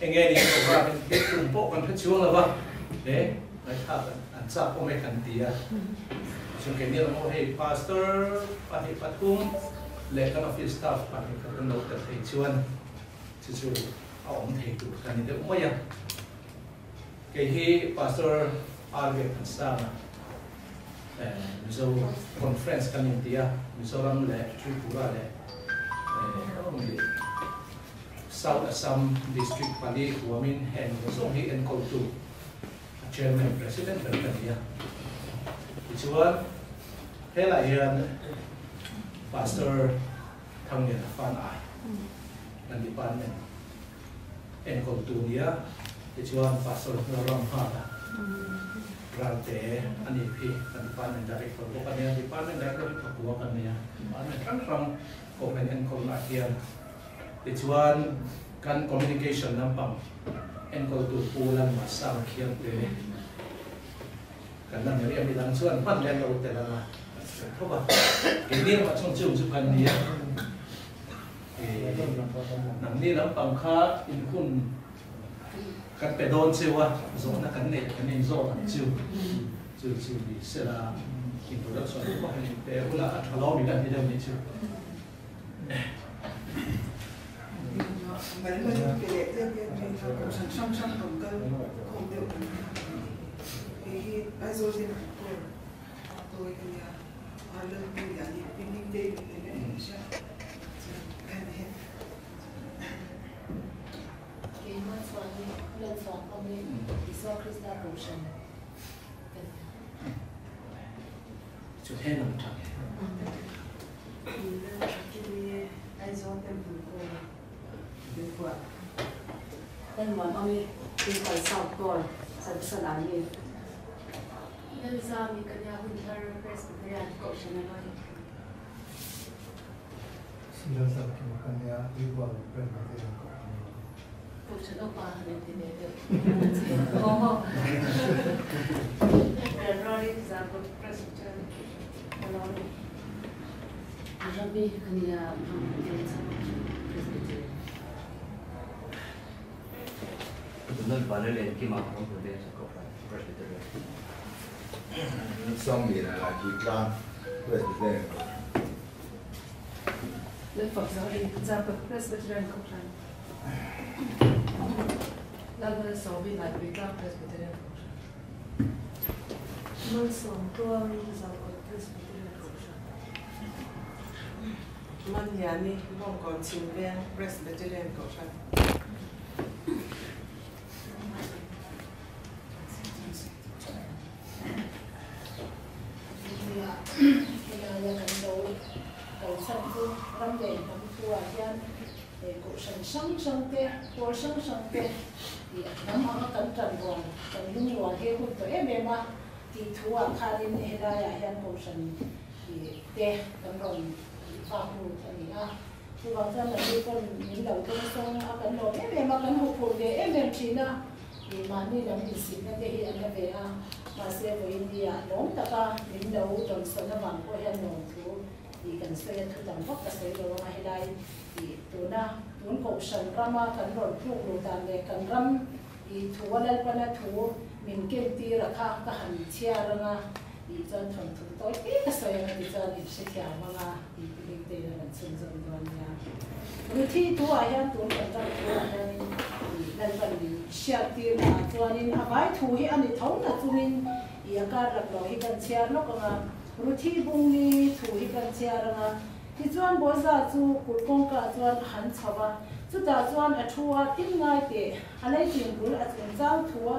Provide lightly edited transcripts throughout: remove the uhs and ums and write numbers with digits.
nghe đi có ra cái cùng bộ con phát chuông là vâng đấy nói thật ăn chạp có mấy khẩn tía chúng cái này là một hệ pastor và hệ pathum lệ các office staff và hệ các nấu tập thầy chuan chú ông thầy tụ cái này cũng mấy cái hệ pastor Arve Pansama Mizo conference kan India Mizoram le Tripura le South Assam district pali women and Zong Hi and Koltu chairman president of India Ichuan hela yan pastor thang ne fan ai nan department and Koltu dia Ichuan pastor Ram ha Rante ani pi department director ko kanya department director ko kanya department from open and communication Ichuan kan communication nampang and ko tu pulan masang khiam te kan na meri ami lang chuan pan len lo te lama thoba ini ma chung chung chu kan dia nam ni nampang kha in kun kan pe don sewa zo na kan ne kan in zo kan chu bi sera introduction ko kan pe ula athalo mi kan dia ni chu Bạn mình kể cái song song tổng cân không được thì ai rồi thì tôi cái nhà họ lên tôi nhà đi pin đi để sẽ cái này cái mà soạn lên soạn ông ấy thì so Krista Ocean chu he nam thang ai rồi tem đủ rồi nên mà ông ấy đi khỏi sau rồi sau đó như nên sao mình cần nhau Winter Presbyterian Ocean này xin lỗi sao khi mà con nhà đi qua Presbyterian Ocean ông bà này thì được rồi ra Presbyterian nó Rabbi cần nhà Nên bạn lên khi mà không có thể sẽ có Presbyterian. xong thì là chỉ ra Presbyterian lên Phật giáo đi ra Presbyterian không phải là người sau bị lại bị ra Presbyterian không phải mình sống qua mình ra Presbyterian không phải mình nhà này mong còn chịu ven Presbyterian có phải Răng dày nằm tua gian để cụ sân tê, cô sân tê thì nó cẩn trần còn cần những luồng kia cũng tới em mà thì thua khai lên này ra ya hiện cụ sân thì tê cần rồi phạm hụt thì thì bằng chân là đi con những đầu con sông cần rồi em mà cần hụt để em chỉ na thì mà đi làm gì xin nó để hiện là về mà xe về India đóng tất cả những đầu trong sân nó bằng của hiện nông thú thì cần xây thu tầm vóc cả xây đồ mà hiện nay thì tụi na tụi cổ sân rama cần rồi phụ đồ tàn để cần ram thì thua lên qua na thua mình kêu ti là khác cả hành chia ra na thì chân thuần thuần tối cái xây là thì chân thì sẽ theo mà na thì mình tê là mình sinh dần dần nha rồi thì thua ai ha tụi cần ra thua là thì lên phần thì chia ti là cho nên vài thua hi anh thì thấu là tụi mình thì cả là rồi cần chia nó còn rồi thì bung ni thu hi kan chia ranga thì chuan bo za chu kul kong ka chuan han chawa chu ta chuan a thua tin ngai te alai tin bul a chung chang thua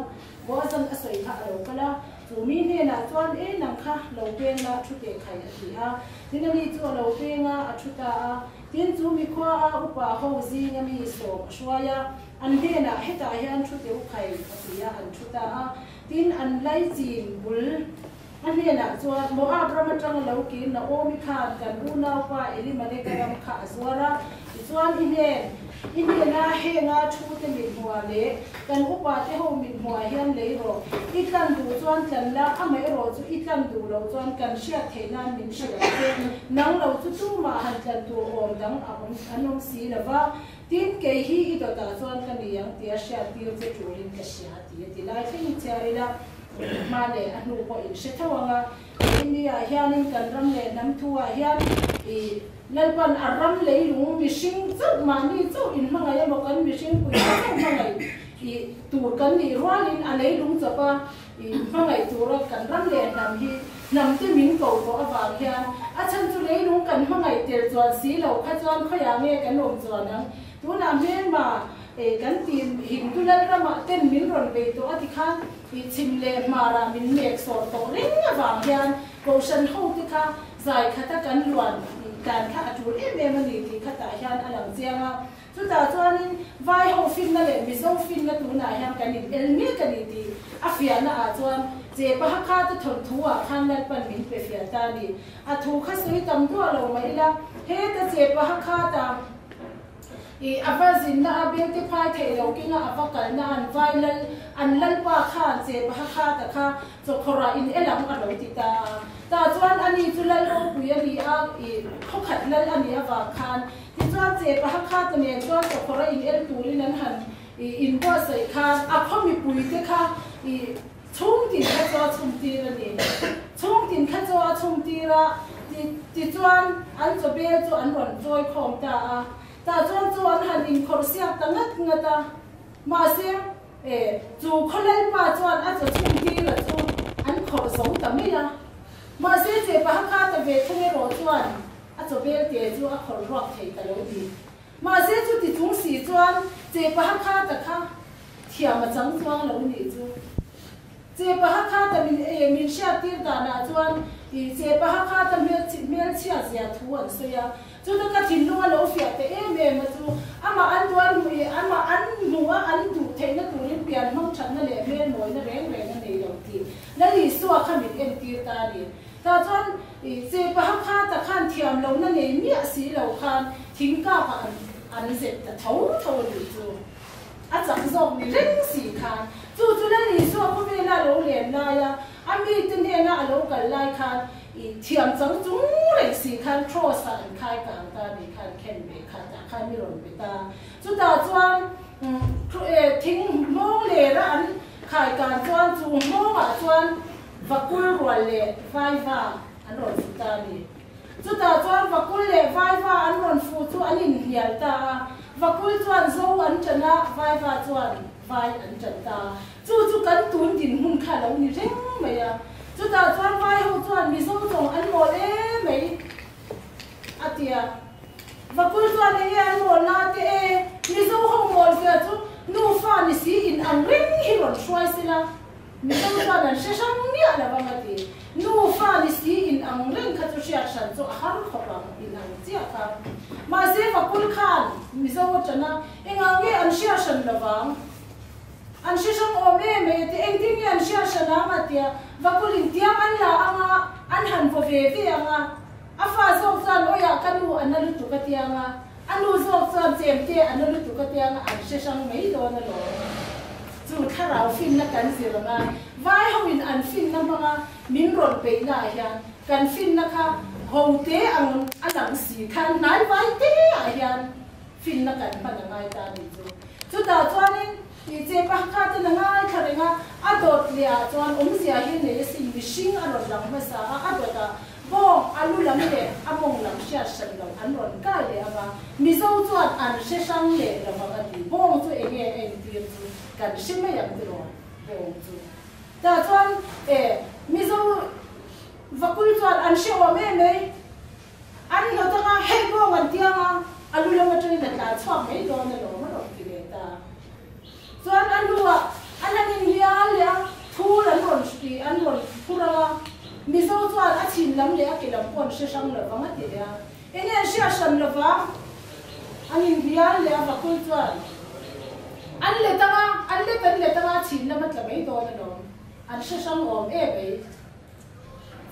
bo zan a soi tha lo kala chu mi ne na chuan e nang kha lo peng na thu te khai a ti ha tin ni chu lo penga a thu ta tin chu mi khwa a upa ho zi nga mi so shwaya an de na heta hian thu te u khai a ti ya an thu ta tin an lai chin bul anh này là cho mỗi Abraham trong lâu kín là ôm khăn cần u nào qua eli mà đây cái làm khá zora cho anh này na he na chu te min hoa le cần u pa te ho min hoa hian le ro ít cần đủ cho anh cần là mấy ro chu ít cần đủ lâu cho anh cần share thế nan min share te nang lâu chu tu mà han cần tu ôm đắng anh ông xí là va tin ke hi I do ta chuan kan ni yang tia sha tir che turin ka sia ti lai thing charila ma le anu ko in se thawanga India hianin kan ram le nam thua hian I lalpan aram le lu mishing chu mani chu in hanga mo kan mishing pui chu hanga I tur kan ni rualin alei lung chapa I hanga tur kan ram le nam hi nam te min ko ko awang hian a chan chu lei lung kan hanga tel chuan si lo kha chuan khoya nge kan om chuan ang tu na men ma kan tin hindu lal rama ten min ron ve to ati khan I chim le mara min mek so to ring awang hian ko san ho ti kha zai khata kan luan kan kha atur em ani ti khata hian alang chianga chu ta chuan vai ho fin na le mi zo fin na tu na hian kan in el mi kan ti afia na a chuan je pa kha ta thon thuwa khan lal pan min pe fia ta ni a thu kha sui tam tu lo mai la he ta je pa kha ta I avazin na beautify thei lo kinga avakal na an violal an lalpa khan je pa kha ta kha so khora in elam a lo ti ta chuan ani chulal ro puyani a I khokhat lal ani awa khan ti chuan je pa kha ta ne chuan so khora in el turin an han I in bo sai khan a khomi pui te kha I chung tin kha cho chung ti ra ni chung tin kha cho chung ti ra ti chuan an cho be chu an ron joy khom ta chuan han in khor siak ta ngata ma se chu kholal pa chuan a cho chung ti ra chu an khor so ta mi la ma se je pa kha ta ve thung ro chuan a cho be te chu a khor rok thei ta lo di ma se chu ti chung si chuan je pa kha ta kha thiam a chang chuang lo ni chu je pa kha ta min sha tir da na chuan I je pa kha ta mel chia zia thu an so ya chu ta ka thin lo lo fia te ma chu ama an duar mu ama an muwa an du theina turin pian hong chan na le mel moi na reng na nei lo ti la li suwa kha mit en tir ta ni ta chuan je pa kha ta khan thiam lo na nei mi si lo khan thing ka pa an zet ta tho ni chu a chang zong ni reng si khan chu la li suwa ko me la lo len na ya ami tin he na alo kal lai khan I thiam chang chung reng si khan cross an khai kang ta ni khan khen be khan ta khan mi ron be ta chu ta chuan thing mong le ra an khai kan chuan chu mong a chuan vakul rwal le vai va an ron fu ta ni chu ta chuan vakul le vai va an ron fu chu an in hial ta vakul chuan zo an chana vai va chuan vai an chan ta chu kan tun din hun kha lo ni reng mai ya chu ta chuan vai ho chuan mi zo chong an mo le mai atia vakul chuan e an mo na te mi zo ho mo fia chu nu fa ni si in ang reng hi ron shwai sila mi zo chuan an she shang ni ala ba ma ti nu fa ni si in ang reng kha chu sia shan chu har kho ba in ang chia ka ma se vakul khan mi zo chana engang ge an sia shan lawang an shishang ome me te engting yan shia shalama tia vakulin tiang an la anga an han vo ve ve anga afa zok zan oya kanu analu tu katianga anu zok zan temte analu tu katianga an shishang me do na lo chu tharau fin na kan siranga vai hoin an fin na mga min ron pe na hian kan fin na kha hote ang alang si khan nai vai te a hian fin na kan panangai ta ni chu ta chuanin I je pa kha ta na ngai kharenga adot lia chuan sia hi ne si mishing aron lang ma sa adot a bo alu lam le among lam sia san lo an ron ka le aba mi zo chuan an she sang le la ma ga ti bo chu e nge en ti chu kan sim me yang ti ro bo chu ta chuan mi zo vakul chuan an she wa me an lo ta ga he bo ngan tianga alu lam ma chu na ta chwa me do na lo ma ro ti le ta chuan an lua an in lia le thu an ron sti an ron phura mi zo chuan a chin lam le a ke lam pon she sang lo wanga ti ya enge sia san lo wa an in lia le a vakul chuan an le tanga chin lam atla mai do na lo an she sang om e be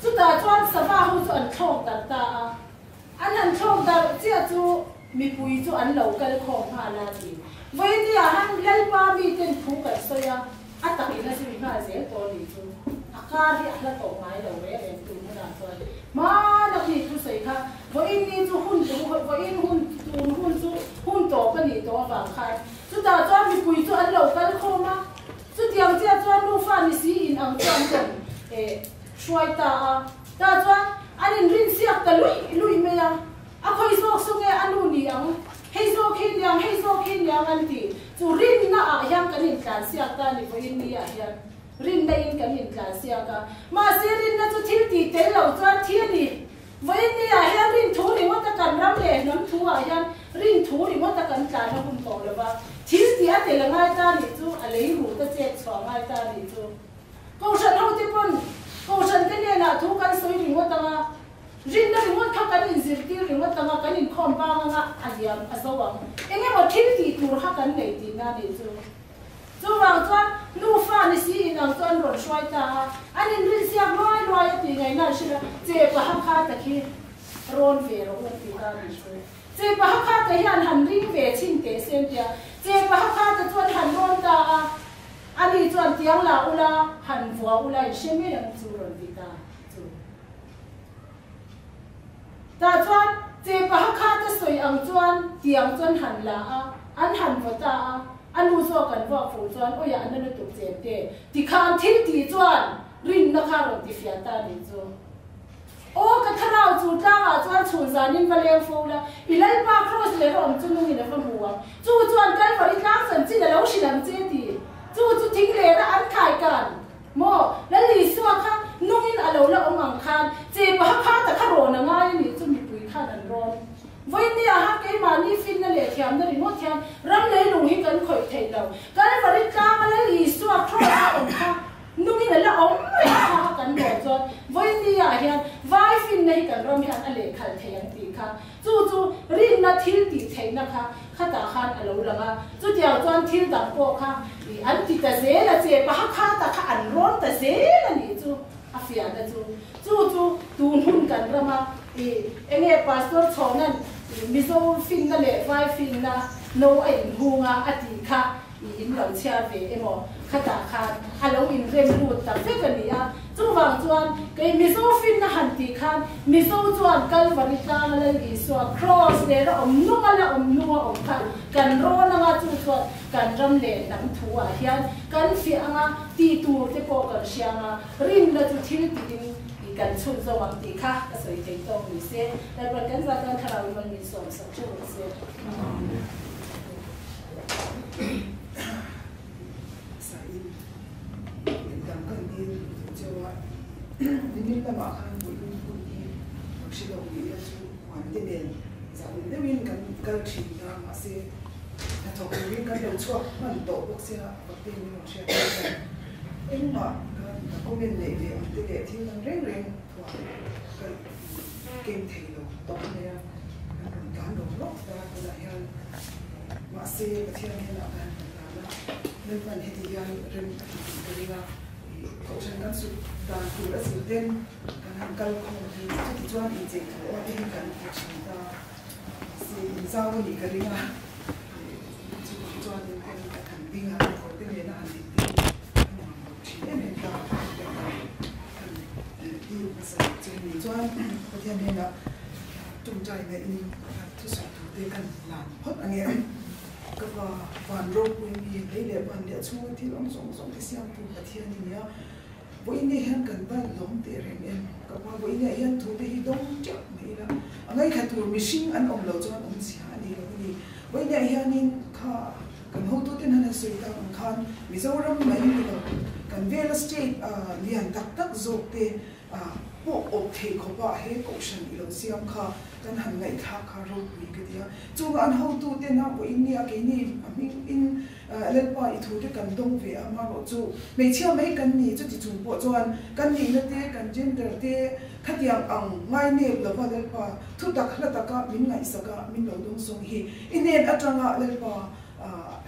chu ta chuan sava hu chu an thok ta an han thok da chia chu mi pui chu an lo kal khom ha la ti với thì han lal pa mi ten thu ka soya atang ina si na ze to ni chu akar hi ala to mai lo ve en tu na so ma na ni tu sei kha vo in ni chu hun tu vo in hun tu hun chu hun tổ cái gì tổ vàng khai chú ta cho mình quỳ cho ăn lẩu cái khô mà chú tiếng chia cho nu phan đi xí in ăn cho cần xoay ta cho anh in rin xiết ta lui mày à khơi sốt sung nghe anh luôn đi ăn hay sốt khi nhang anh thì chú rin na yang cái in cản xiết ta đi với in đi à yang rin na in cái in cản xiết ta mà xí rin na chú thiếu tí tế lẩu cho thiên đi với in đi à yang rin thú thì mất ta cần lắm lệ nắm thú à yang rin thú thì mất ta cần cản nó không tổ được ba thiếu tí à tế là ngay ta đi chú à lấy hủ ta chết xóa ngay ta đi chú câu sân hậu tiếp quân câu sân cái này là thú căn soi thì mất ta rin na rimot kha kan in zirti rimot tanga kan in khom ba nga adiam asawang enge mo thil ti tur ha kan nei ti na ni chu wang chuan nu fa ni si in ang chuan ron shwai ta an in rin siam loi ti ngai na shila che pa ha kha ta khi ron ve ro ti ta ni chu che pa ha kha ta hian han ring ve chin te sem tia che pa ha kha ta chuan han ron ta ani chuan tiang la ula han vua ula sheme yang chu ron ti ta ta chuan che pa kha ta soi ang chuan tiang chuan han la a an han vota a anu zo kan wa fu chuan oya an na tu chen te ti kham thil ti chuan rin na kha ro ti fia ta ni chu o ka tharau chu ta a chuan chhun zanin va le fo la ilai pa cross le rom chu ngi na fa muwa chu chuan kai va i tlang san chi la lo shi lam che ti chu thing le na an khai kan mo la li suwa kha nungin alo la omang khan che pa kha ta kha ro na ngai ni chu mi pui khan an ron voi ni a ha ke ma ni fin na le thiam na ri mo thiam ram le lu hi kan khoi thei lo kan va ri ka ma le li suwa khro a om kha nungin la om ha kan ro chon voi ni a hian vai fin nei kan rom hian a le khal thei ang ti kha chu rin na thil ti thei na kha khata khan alo langa chu tiao chuan thil dang po kha i an ti ta ze la che pa kha ta kha an ron ta ze la ni chu a fia na chu tun hun kan rama i enge pastor chonan mizo fin na le vai fin na no ai hunga ati kha i in lo chia ve emo khata khan alo in rem lu ta fe kan ya chu wang chuan ke mizo fin na han ti khan mizo chuan kal vari ta la i so cross le ro om nu om khan kan ro na nga chu chuan kan ram le nam thu a hian kan fi anga ti tur te po kan sianga rin la chu thil ti din i kan chun zo wang ti kha a soi thei to ni se la ba kan za kan thara wi man ni som sa chu se Ini lama kan boleh bunyi maksud aku dia tu wanita ni, jadi dia min kan kalau cinta masih atau boleh kan dia cuak mantok boxnya seperti ini maksud aku. Ini mak kan aku min ni dia wanita diaที่มันเร่งตัวkan game ที่เราตอนนี้การโดนล็อกแต่ละอย่าง masih kecil ni nak kan dengan hadiah rem kerja kau jangan sudah sudah sudah kan kalau kau itu jual ijek kalau dia kan cinta si jauh ni kerja jual dia kan tinggal kau dia nak nanti dia minta dia pasal jadi jual kau dia nak tunjai ni tu satu dia kan lan hot anginก็วันโรควันนี้เลยเดี๋ยววันเดียวช่วงที่เราส่งที่เสียงตัวประเทศนี้วันนี้เห็นกันบ้างล้มเตะแรงเองก็ว่าวันนี้เห็นถูกที่ดงจับไม่ละอะไรแค่ตัวมิชิงอันอมเราจะอมเสียนี่ก็วันนี้เห็นนี่ค่ะกันหัวตัวที่นั่นสุดท้ายกันคันมิโซรัมไม่มีเรากันเวลสเตทเรียนตักโจเตพวกอบเทขบ้าให้กุศลเราเสียงค่ะกันหันไงค่ารูปนี้ก็ดีจูงอันเขาตัวเต้นนะว่าอินเดียกินี่อินเล่นว่าอีทูที่กันตรงเวียมาบอกจูไม่เชื่อไม่กันนี่จุดที่จูปวดจวนกันนี่นั่นเต้กันเจนเดอร์เต้ขัดยังอังง่ายเนี่ยหรือว่าเล่นว่าทุกตักละตักมินไงสักมินเราต้องส่งฮีอินเดียนอาจารย์เล่นว่า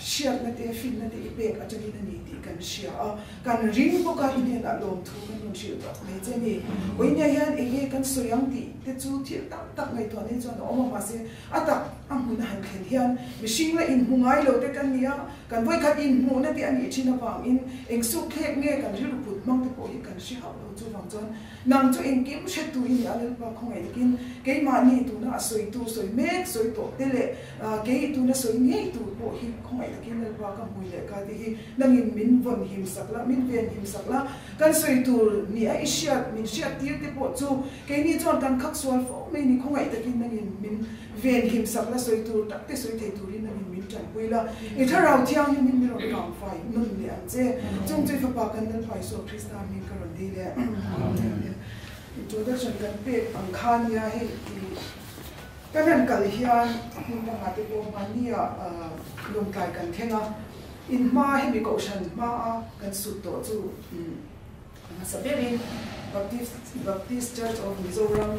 share na te fin na te ipek atagi na ni ti kan share kan ring ko ka ine na lom thu kan nun shil ta me che ni oinya yan ege kan soyang ti te chu ti tak ngai to ne chon oma ma se atak amun han khen hian mishing la in hungai lo te kan nia kan voi khat in mu na ti ani china wang in eng su khek nge kan ri put mang te ko hi kan shi hau lo chu wang chon nang chu eng kim she tu in alel pa khongai kin ke ma ni tu na soi tu soi mek soi to te le ke tu na soi nge tu po hi khongai kin le pa ka hui le ka ti hi nangin min von him sakla min ven him sakla kan soi tu ni a ishiat min shiat tir te po chu ke ni chon kan khak swal fo me ni khongai ta kin nangin min ven him sakla soi tu tak te soi the tu rin nangin min chan puila i tharau thiang ni min ro kam fai nun le an che chung che fa pa kan dal fai so krista min ka ron di le introduction kan pe ang khan ya he kan kal hian mun ma te ko mania lung kai kan thenga in ma he mi ko shan ma kan su to chu Saberin Baptist Church of Mizoram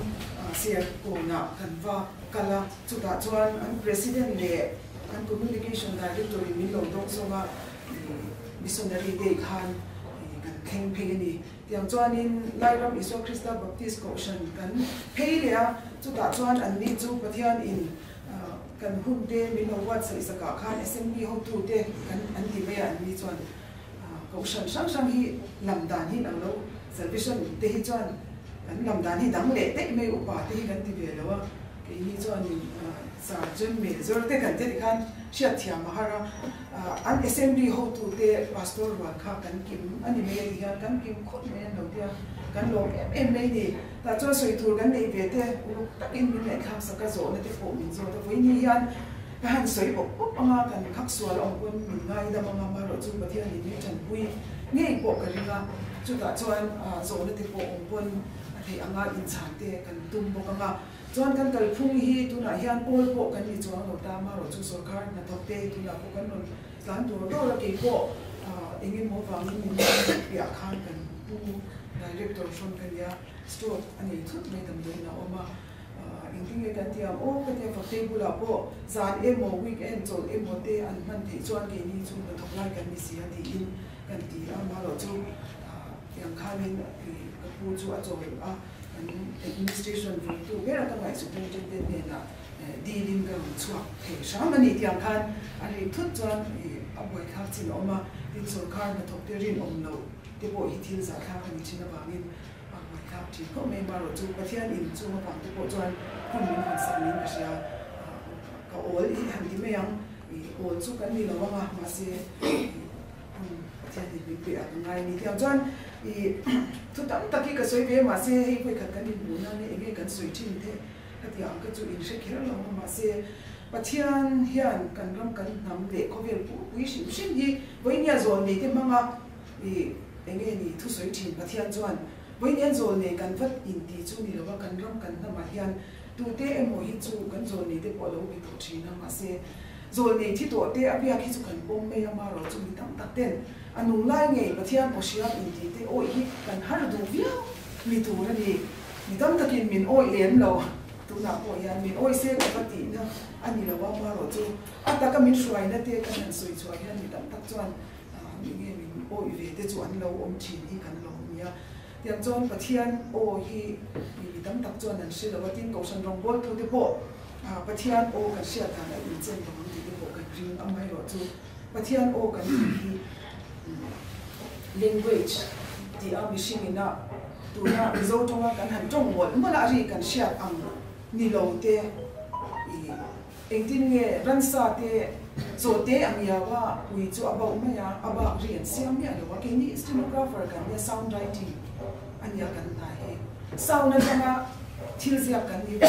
siya ko na kan va kala chu ta chuan an president le an communication director in Milo dong so ma missionary day khan kan kheng phei ni tiang chuan in Lairam Iso Christa Baptist ko shan kan phei le chu ta chuan an ni chu pathian in kan hun te Milo wat sa isa ka khan assembly ho tu te kan an ti me an ni chuan ko shan sang hi lamdan hi nang lo salvation te hi chuan an lamdan hi dang le te me upa te hi kan ti ve lo ke hi chuan sa jen me zor te kan te khan sia thia mahara an assembly ho tu te pastor wa kha kan kim ani me hi kan kim khot me no dia kan lo em me ni ta cho soi tur kan nei ve te u takin min le kham sa ka zo na te po min zo ta voi ni hian han soi pop anga kan khak swal ong kun min ngai da manga ma ro chu pathian ni chan pui ngei po ka ringa chu ta chuan zo na te po ong kun thei anga in chan te kan tum bo anga chuan kan kal phung hi tu na hian pol po kan ni chuang lo ta ma ro chu sarkar na thok te tu na po kan non kan tu ro ra ke po engin mo wang ni ya khan kan pu director from kan ya store ani thut mai dam do na oma inting kan tiam o ka te fa table po zan emo weekend chol emo te an man ti chuan ke ni chu na thok lai kan ni sia ti in kan ti a ma ro chu yang khanin ka pu chu a chol a an administration from tu vera ka mai superintendent ne na dealing ka chuak the shamani tiang khan ani thut chuan a boi khak chin oma tin sarkar na thok te rin om lo te bo hi thil za kha kan china bangin thì có mấy mà rồi chú có thiên in chú mà bằng cái bộ chuan không mình phải sang mình cái gì có ổn thì hành thì mấy ông ổn chú cái gì là mà sẽ thiên thì bị bịa ngay thì theo chuan thì thu tắm tất cả cái suy về mà sẽ hay phải cái gì muốn anh ấy cái suy chín thế cái ông cái chú in sẽ kéo lâu mà sẽ và thiên hiện cần làm cần nắm để có việc quý xin gì với nhà rồi thì cái mà thì anh ấy thì thu suy chín và thiên chuan với nhân rồi này cần phát in thì chú này là cần làm cần làm mà hiện tu tế em mỗi chú cần rồi này để bỏ lỡ bị tổ chức làm mà sẽ rồi này thì tổ tế bây giờ khi chú cần bom mấy mà rồi chú bị tạm tắc tên anh nung lại ngày và thiên bỏ xia in thì tế ôi hi cần hát được việc mi tu là đi mi tạm tắc in mình ôi em lo tu nào ôi anh mình ôi sẽ có phát triển nữa anh đi là mà rồi chú anh ta cái mình xoay nó tế cái mình xoay anh mi tạm tắc cho anh mình ôi về tế chú anh lâu ôm chín hi cần lâu nhá yang chuan pathian o hi mi tam tak chuan an sila watin ko san rong bol thu te po pathian o kan sia ta na in chen to ti te po kan ring amai ro chu pathian o kan hi language ti a mi sing ina tu na zo tonga kan han tong wol mo la ri kan sia ang ni lo te i engtin nge ransa te so te ang ya wa wi chu aba ma ya aba rian siam ya lo wa ke ni stenographer kan ya sound writing anya kan ta he sound na tanga thil zia kan ni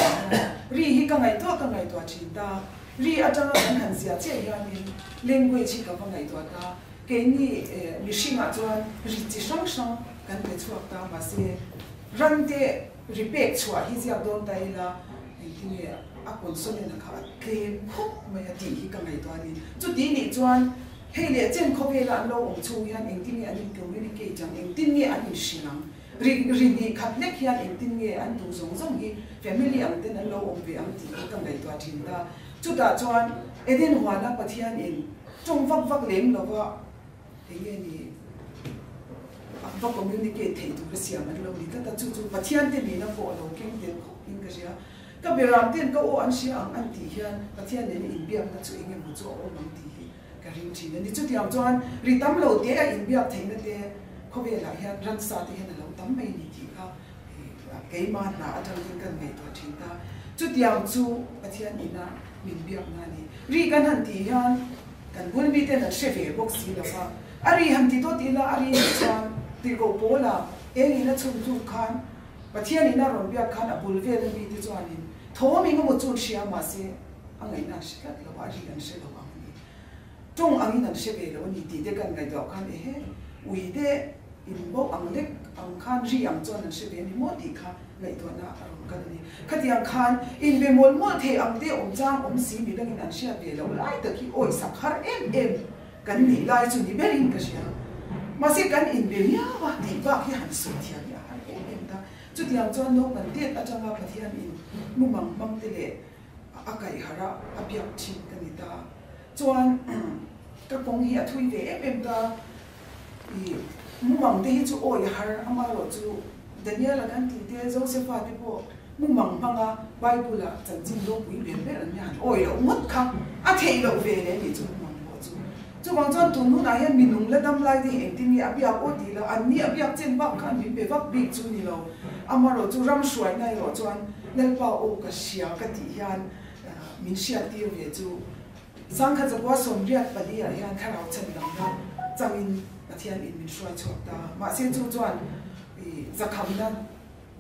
ri hi ka ngai to chin ta ri atanga kan han zia che ya ni language hi ka pa ngai to ta ke ni mi shinga chuan ri chi sang sang kan te chuak ta ma se ran te repeat chua hi zia don ta ila ti a console na kha ke khop ma ya ti hi ka ngai to ni chu ti ni chuan hei le chen kho ve la lo ong chu yan eng ti ni an communicate jang eng tin ni an shinang ri khat nek hian eng tin nge an tu zong zong hi family ang ten an lo om ve ang ti ka ngai to thin da chu ta chuan eden hwana pathian in trong vak lem lo wa enge ni va communicate thei tu sia man lo ni ta chu pathian te ni na ko lo king te in ka sia ka beram ten ka o an sia ang an ti hian pathian ne in biak na chu enge mu chu o mang ti ka ring thi ni chu tiam chuan ri tam lo te a in biak thei na te kho ve la hian ran sa te hian lo tam mai ni ti kha ke ma na athang tin kan ngai to thin ta chu tiam chu pathian ina min biak na ni ri kan han ti hian kan bul mi te na sheve box si la wa ari han ti to ti la ari chuan ti ko pola eng ina chung chu khan pathian ina ron biak khan a bul ve mi ti chuan in tho mi ngo chu sia ma se angai na shi ka lo wa ri kan se lo wa ni tong ang ina se ve lo ni ti de kan ngai do khan e he ui de in bo ang lek ang khan ri ang chuan an se ve ni mo ti kha ngai to na ron kan ni khatiang khan in be mol mol the ang te om chang om si mi dang in an sia ve lo lai ta ki oi sakhar em kan ni lai chu ni berin ka sia ma se kan in be ya wa ti ba ki han su thia ya han em ta chu tiang chuan no kan te atanga pathian in mu mang te le akai hara abyak thin kan ni ta chuan ka pong hi athui ve em ta i mu mang te hi chu oi har ama ro chu Daniel kan ti te Joseph ti po mu mang manga Bible a chan chin lo pui ben ben an yan oi lo mut kha a thei lo ve le ni chu mang bo chu bang chuan tu nu na hian minung la dam lai di eng ti ni abyak o ti lo an ni abyak chen ba khan min be vak big chu ni lo ama ro chu ram suai nai ro chuan nel pa o ka sia ka ti hian min sia ti ve chu sang kha zakwa som riat pali a hian kharau chen lam na changin pathian in min suai chok ta ma se chu chuan zakham na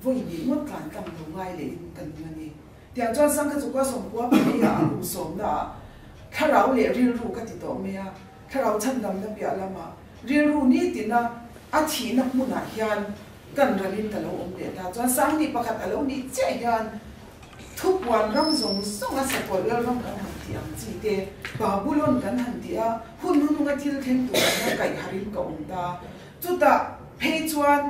voi ni ngot kan kam lo ngai le in kan ni tiang chuan sang kha zakwa som kwa pali a lu som na kharau le ril ru ka ti to me a kharau chan lam na bia lama ril ru ni tina a thi na mu na hian kan ralin ta lo om le ta chuan sang ni pakhat alo ni che hian thup wan ram zong song a sapol ram kan han ti ang chi te babulon kan han ti a hun nu nga thil thleng tu na kai harin ka om ta chuta phei chuan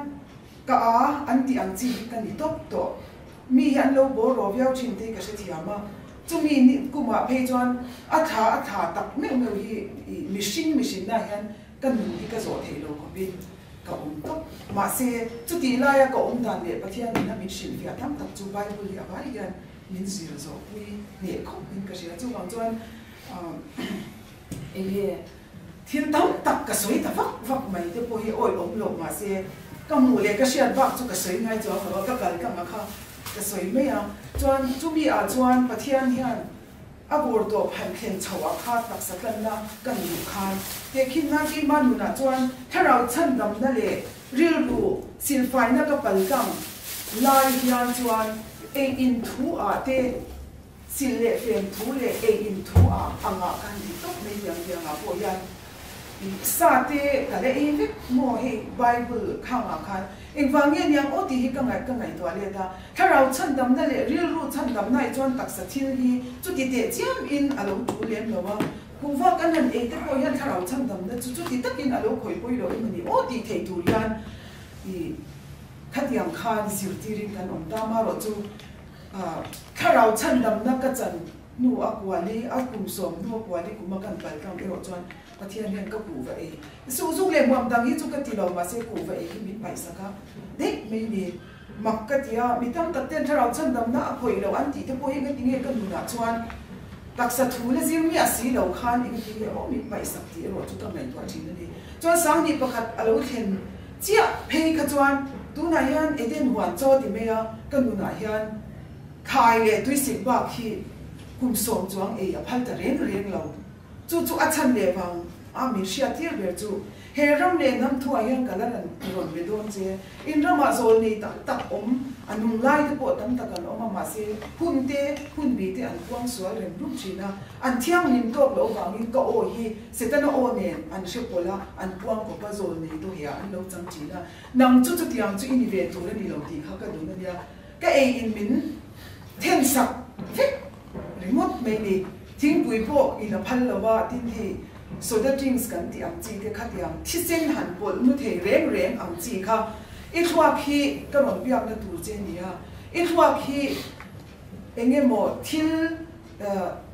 ka a an ti ang chi kan ni top to mi han lo bo ro viau thin te ka se thiama chumi ni kuma phei chuan a tha tak me hi machine na hian kan ni ka zo thei lo ko bin ka om to ma se chuti la ya ka om dan le pathian na min shin via tam tak chu Bible ya ba hian min zir zo pui ne khop min ka sia chu wang chuan ele thil tam tak ka soi ta vak mai te po hi oi om lo ma se ka mu le ka sia bak chu ka soi ngai zo ka kal ka ma kha ka soi me ya chuan chu mi a chuan pathian hian a bor do phan khen chawa kha tak sa kan na kan lu khan te khin na ki man na chuan tharau chan dam na le ril ru sil fai na ka pal kam lai hian chuan e in thu a te sil le fem thu le e in thu a anga kan di tok me yang a bo yan sa te ka le e vek mo he Bible khanga khan engwangen yang oti hi ka ngai to le ta tharau chan dam na le ril ru chan dam nai chuan tak sa thil hi chu ti te chiam in alo tu lem lo wa kuwa kan an e te ko yan tharau chan dam na chu ti takin alo khoi poi lo ni oti thei tu yan i khatiang khan sir ti rin kan om ta ma ro chu tharau chan dam na ka chan nu akwali akum som nu akwali kuma kan pal kam e ro chuan pathian hian ka ku va e su le muam dang hi chu ka ti lo ma se ku va e hi min pai saka dek me ni mak ka tia mi tam tak ten tharau chan dam na a khoi lo an ti te po hi ka ti nge ka nu na chuan tak sa thu le zir mi a si lo khan ing ti le o min pai sak ti ro chu tam nai to thin ni chuan sang ni pakhat alo thlen chia phei kha chuan tu na hian eden huan cho ti me a ka nu na hian khai le tui sik ba khi kum som chuang e a phal ta reng lo chu a chan le bang a mi sia tir ber chu he ram le nam thu a hian kalaran ron ve don che in rama zol ni tak om anung lai te po tam tak an oma ma se hun bi te an kwang sual ren rum china an thiang lim tok lo wang in ka o hi setana o ne an she pola an kwang ko pa zol ni to hia an lo chang china nang chu tiang chu in ve tu le ni lo ti kha ka du na ya ka e in min ten sak fik remote me ni thing pui po in a phal lawa tin hi so the things kan ti ang chi te khatiang thisen han pol nu the reng ang chi kha i thwa khi ka ron piak na tur che nia i thwa khi enge mo thil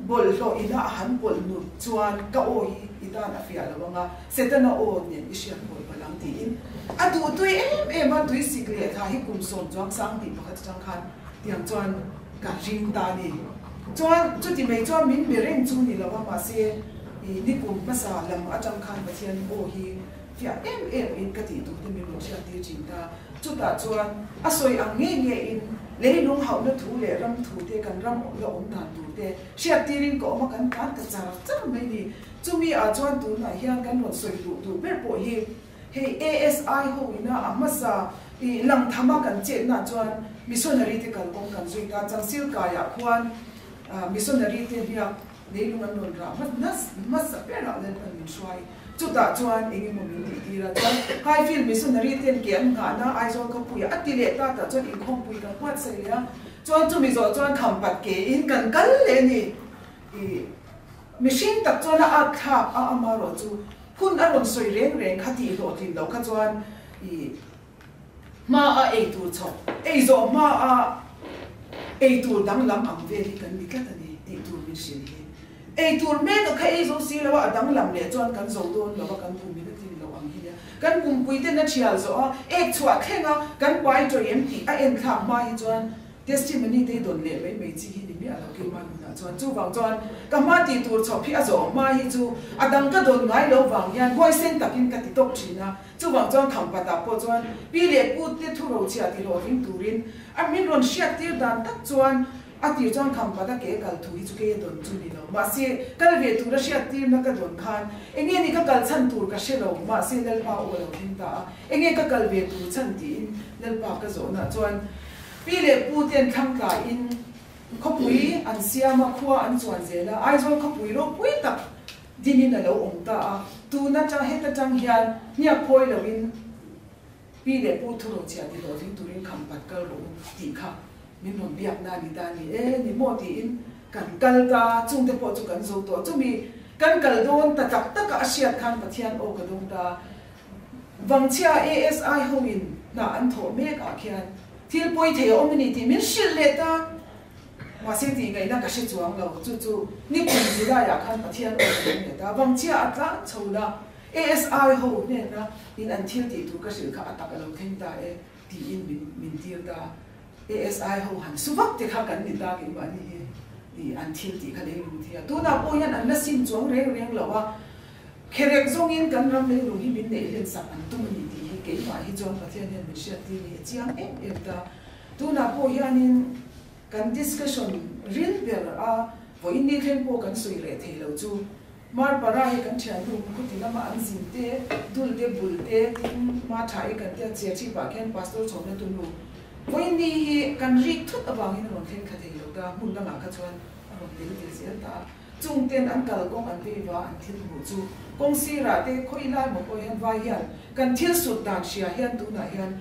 bol lo ina han pol nu chuan ka o hi ita na fia lo nga setana o ni isian hoi balang ti in adu tui em tui sikle tha hi kum son jang sang ti pakhat chang khan tiang chuan ka ring ta ni chuan chu ti mai chuan min bereng chu ni lo ma se ni kum pasa lam atang khan pathian o hi fia in ka ti tu te mi lo sia ti jing ta chu ta chuan asoi ang nge in leilung hau na thu le ram thu te kan ram lo om dan tu te sia tirin ko ma kan ta char mai ni chumi a chuan tu na hian kan lo soi tu ber po hi he ASI ho ina amasa I lang thama kan che na chuan missionary te kal kong kan zui ka changsil ka ya khuan missionary te bia leilung an non ra mas pera len kan min swai chu ta chuan engi mo min ti ra chuan high field missionary ten ke an nga na aizol ka puya atile ta chuan in khom pui ka kwat sai ya chuan chu mi zo chuan kham pat ke in kan kal le ni machine tak chuan a thap a amaro chu hun aron soi reng khati lo tin lo kha chuan ma a ei tur chok ei zo ma a ei tur dang lam ang ve li kan mi ka ta ni ti tur min sin hi ei tur me ka khai zo si lo a dang lam le chuan kan zo don lo kan pu mi ti lo ang hi kan pum pui te na chial zo a ek chua khenga kan pai to em ti a en thak ma hi chuan testimony te don le mai chi hi ni mi ala ke man na chuan chu wang chuan ka ma ti tur chok phi a zo ma hi chu adang ka don ngai lo wang yan boy sen takin ka ti tok china chu wang chuan kham pata po chuan pi le pu te thu ro chia ti ro ring turin a min ron sia tir dan tak chuan a ti chuan kham pata ke kal thu hi chu ke don chu ni lo ma se kal ve tu ra sia tir na ka don khan enge ni ka kal chan tur ka she lo ma se lel pa o lo thin ta enge ka kal ve tu chan ti lel pa ka zo na chuan pi le pu ten thang ka in khopui an siama khuwa an chuan zela ai zo khopui ro pui tak dinin a lo ong ta a tu na cha heta chang hian nia phoi lo in pi le pu thu ro chia ti lo tin turin kham pat kal ro ti kha min non biak na ni ta ni ni mo ti in kan kal ta chung te po chu kan zo to chu mi kan kal don ta tak tak a siat khan pathian o ka dong ta wangchia ASI ho in na an tho me ka khian thil poi the omni ti min shil le ta ma se ti ngai na ka she chuang lo chu ni kun ji da ya khan pathian o ne ta wangchia atla chola ASI ho ne na in an thil ti tu ka sil kha atak lo theng ta ti in min tir da ASI ho han suwak te kha kan ni ta ki ba ni an thil ti kha le lu thia tu na po yan an na sim chuang reng lo wa kherek zong in kan ram le lu hi min ne len sak an tu ni ti hi ke ma hi chuan pathian yan min sia ti ni chiang em ta tu na po yan in kan discussion real ber a voin ni khen po kan sui re thei lo chu mar para hi kan thian lu ku ti lama an zin te dul te bul te ma thai kan te che chi ba khen pastor chhom na tu lu voin ni hi kan ri thut awang in ron khen kha thei lo ta mun la kha chuan ron te ti sia ta chung ten an kal kong an ve wa an thil mu chu kong si ra te khoi lai mo ko yan vai hian kan thil sut dan sia hian tu na hian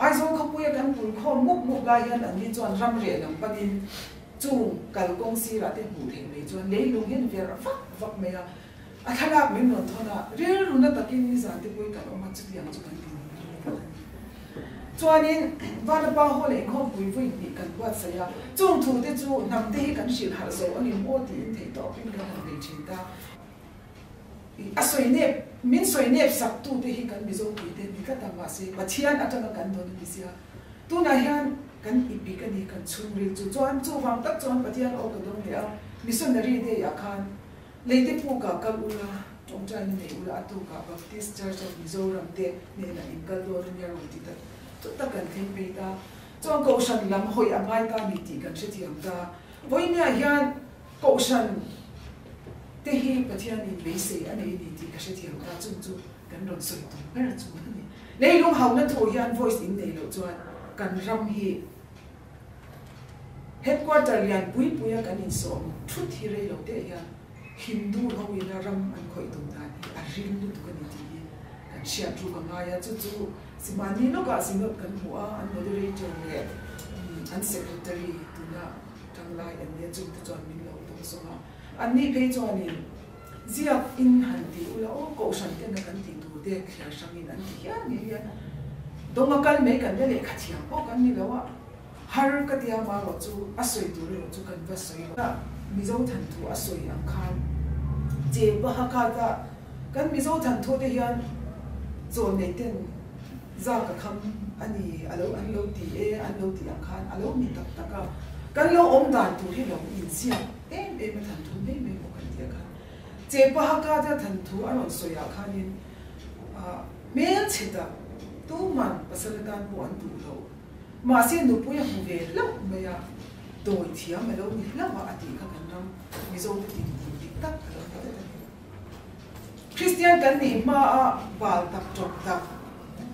ai zo kha puya kan pul khom muk la hian an ni chuan ram re lam panin chung kal kong si ra te mu thei me chuan le lung hin ver vak me a thana min non thona rel runa takin ni za te pui kan oma chu yang chu kan chuanin vana pa ho le khom pui voi ni kan wat sa ya chung thu te chu nam te kan shil har zo ani mo ti in thei to pin kan han dei chin ta a soi ne min soi ne sak tu te hi kan mi zo pui te ni ka ta ma se pathian atanga kan don ni sia tu na hian kan ipi kan ni kan chung ri chu chuan chu wang tak chuan pathian o ka dong le a missionary de ya khan leite pu ka kal ula ong chai ni ne ula atu ka Baptist Church of Mizoram te ne na in kal do ni ro ti ta tu ta kan thei pe ta chuan ko shan lam hoi amai ta ni ti kan se thiam ta voi nia hian ko shan te hi pathian in be se ani ni ti ka se thiam ta chu kan ron soi tu per chu ni nei lung hau na tho hian voice in nei lo chuan kan ram hi headquarter lian pui kan in so thut hi re lo te ya Hindu ho ina ram an khoi tu ta ni a rin lu tu kan ti kan sia tru ka nga ya chu simani no ka singot kan hua an moderator le an secretary tu na tang lai an ne chu tu chuan min lo tu so ma an ni pe chuan ni zia in han ti ula o ko shan te na kan ti tu te khia sang in an ti ya ni ya doma kal me kan le kha thiam po kan ni lo wa har ka tia ma ro chu asoi tu ro chu kan va soi na mi zo than tu asoi ang khan je bahaka ta kan mizo than thu te hian zon nei ten za ka kham ani alo an lo ti ang khan alo mi tak taka kan lo om dan tu hi lo in sia em than thu nei me mo kan tia khan je bahaka ta than thu aron soya khanin mel chita tu man pasalakan po an tu lo ma se nu pu ya hu ve lo me ya doi thia me lo ni la ma ati kha kan ram mizo ti ti tak Christian kan ni ma a bal tak chok tak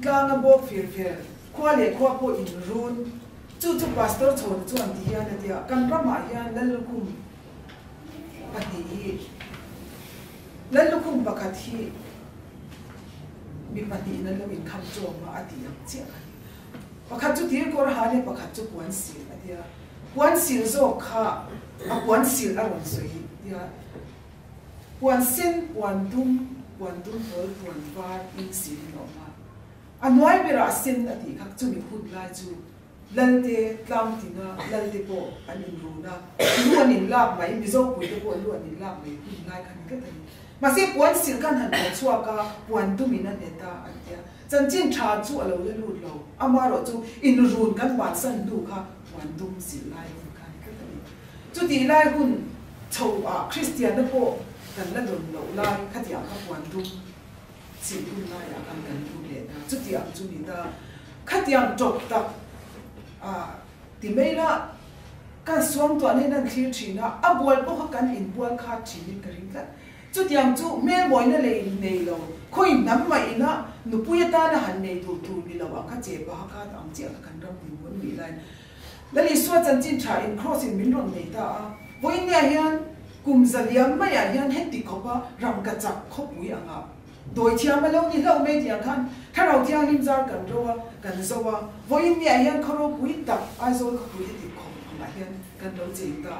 gang bo fir kwa le kwa po in run chu pastor chon chu an dia na dia kan ra ma ya lal kum pati lal kum pakhat hi mi pati na lo in kham cho ma ati yang chia pakhat chu dir kor ha le pakhat chu puan sil adia puan sil zo kha a puan sil a ron soi dia puan sen puan dum hol puan var in sil no ma anwai bera sen ati khak chu mi hud lai chu lalte tlam tina lalte po anin runa lu anin lap mai mi zo pu te po lu anin lap mai hud lai khan ka tani ma se puan sil kan han ko chua ka puan dum in an eta atia chan chin tha chu alo le lu lo amaro chu in run kan ban san du kha puan dum sil lai khan ka tani chu ti lai hun chou a Christian na po kan la don lo lai khatia ka puan dum sil hun lai a kan du le da chu ti am chu ni da khatiam tok tak ti meila kan suang to ne nan thir thina a bol po kan in bol kha thini karing ka chu tiam chu me boy na le nei lo khoi nam mai na nu puya ta na han nei tu ni lo wa kha che ba kha ta ang che kan ram ni bon mi lai lali suwa chan chin tha in cross in min ron nei ta voi ne hian kum zaliam ma ya hian het ti khopa ram ka chak khop ui anga doi thiam ma lo ni lo me tiang khan tharau tiang lim zar kan rowa kan zowa voi ne hian khoro pui tak ai zo ka pui ti khop ma hian kan lo che ta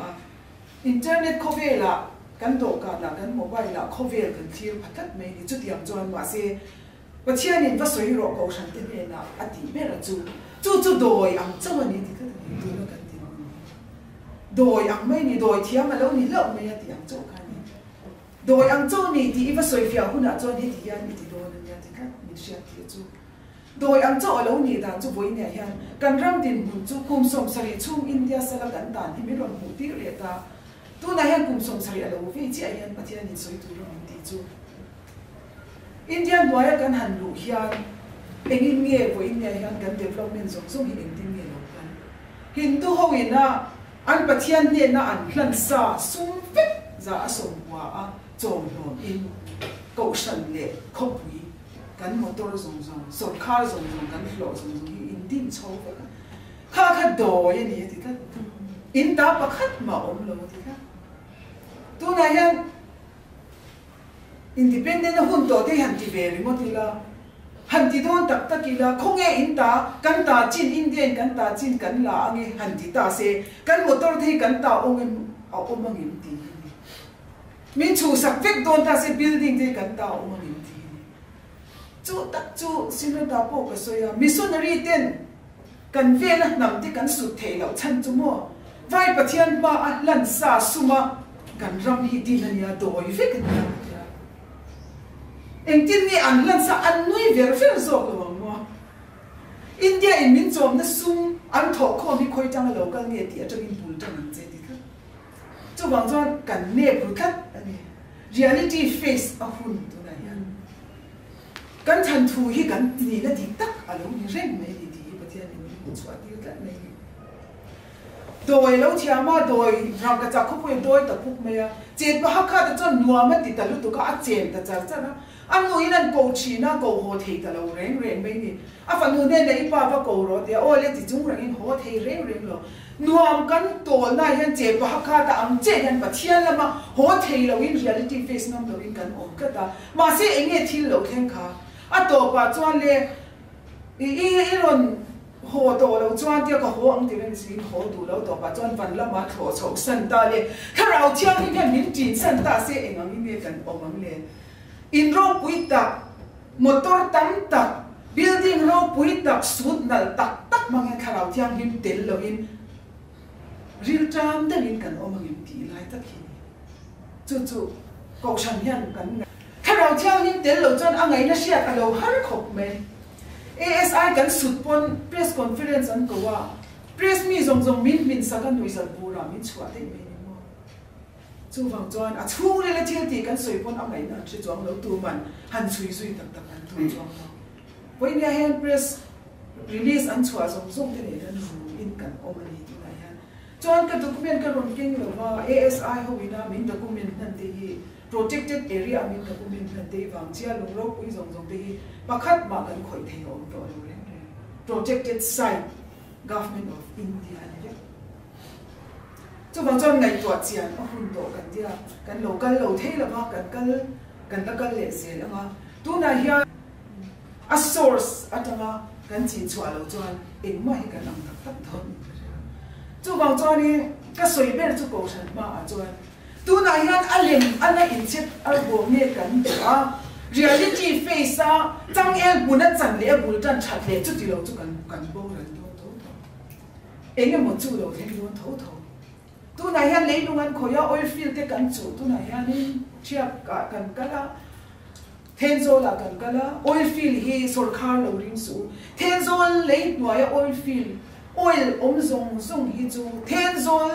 internet khovela kan do ka la kan mobile la khovel kan thir phatat me ni chu tiam chuan ma se pachian in va soi ro ko shan te ne na ati me ra chu doi am chawani ti ka ni tu na kan ti doi am mai ni doi thiam ma lo ni lo me ya ti am chaw kha ni doi am chaw ni ti va soi fia huna chuan hi ti ya ni ti do na ya ti ka ni sia ti chu doi am chaw lo ni da chu voi ne hian kan ram din hun chu kum som sari chung India sala kan tan hi mi ron mu ti le ta tu na hian kum som sari alo vi chi hian pathian in soi tu ro ti chu Indian boy kan han lu hian engin nge bo India hian kan development zong hi engtin nge lo kan Hindu ho ina an pathian ne na an hlan sa sum fit za asom wa a chom no in ko shan le khopui kan motor zong sarkar zong kan flo zong hi indin chho kha do ye ni ti ka in ta pakhat ma om lo ti ka tu na hian independent hun to te han ti ve mo ti la han ti don tak takila khonge in ta kan ta chin Indian kan ta chin kan la ange han ti ta se kan motor the kan ta ong a omang in ti min chu sak vek don ta se building te kan ta omang in ti chu tak chu sino ta po ka so ya missionary ten kan ve na nam ti kan su the lo chan chu mo vai pathian ba a lan sa suma kan ram hi din ania doi vek na engtin ni an lan sa an nui ver fer zo ko mo India in min chom na sum an tho kho mi khoi tang lo kal nge ti a tawin pul tang an che ti ka chu wang zon kan ne pul khat ani reality face a hun tu na yan kan than thu hi kan ni na ti tak a lo ni reng me ni ti pathian ni chwa ti ka nei doi lo thiama doi ram ka cha khu pui doi ta phuk me ya che ba ha kha ta chon nuwa ma ti ta lu tu ka a chen ta char cha na an nu inan ko chi na ko ho thei ta lo reng mai ni a fa nu ne nei pa va ko ro te o le ti chung rang in ho thei reng lo nuam kan to na hian che pa kha ta am che hian pathian lama ho thei lo in reality face nam lo in kan om ka ta ma se enge thil lo khen kha a to pa chuan le i ron ho to lo chuan tia ka ho ang ti ren sin ho du lo to pa chuan van lama tho chho san ta le kharau chiang hi min tin san ta se engang ni kan om ang le in ro pui tak motor tam tak building ro pui tak sut nal tak tak mang kharau thiang him tel lo in real time den in kan omang im ti lai tak hi chu cầu sanh hiền cần khi nào theo những tiếng lâu chân anh ấy nó sẽ cả lâu hết khóc mày ASI cần sụt pon press conference anh có à press mi zong min sa kan nuôi dân bù ra min chua thế mình mua chú vàng chuan à chú này là thiên thì cần soi pon anh ấy nó chỉ chuang lâu tu man han suy tập anh tu chuang lâu với nhà hand press release anh chua zong thế này là in cần ôm anh tu này han chuan cái document cái rong kinh là ASI hoi na min document nan thì protected area min document nan thì vàng chia lung lâu quý zong thì pakhat ba kan khoi thei om to protected site government of India này chú vàng cho ngày tuổi tiền ở hùng độ cần dia cần lâu thế là bao cần là cần lệ gì là mà tu này hiện a source ở trong đó cần chỉ chua lâu cho em mà hiện cần làm tập thôn chú vàng cho đi cái suy bên chú cầu sản mà cho tu này hiện anh ấy in chết ở bộ nghe cần à reality face à trong em buồn đất chẳng lẽ buồn chân chặt lẽ chút gì lâu chú cần bao lần em cái một chú đầu thế luôn thấu tu này hắn lấy luôn anh khởi oil field cái cần chủ tu này hắn nên chia cả cần cái là thiên dô là cần cái là oil field hi sarkar lâu rin su thiên dô lấy ngoài oil field oil zong hi chu thiên dô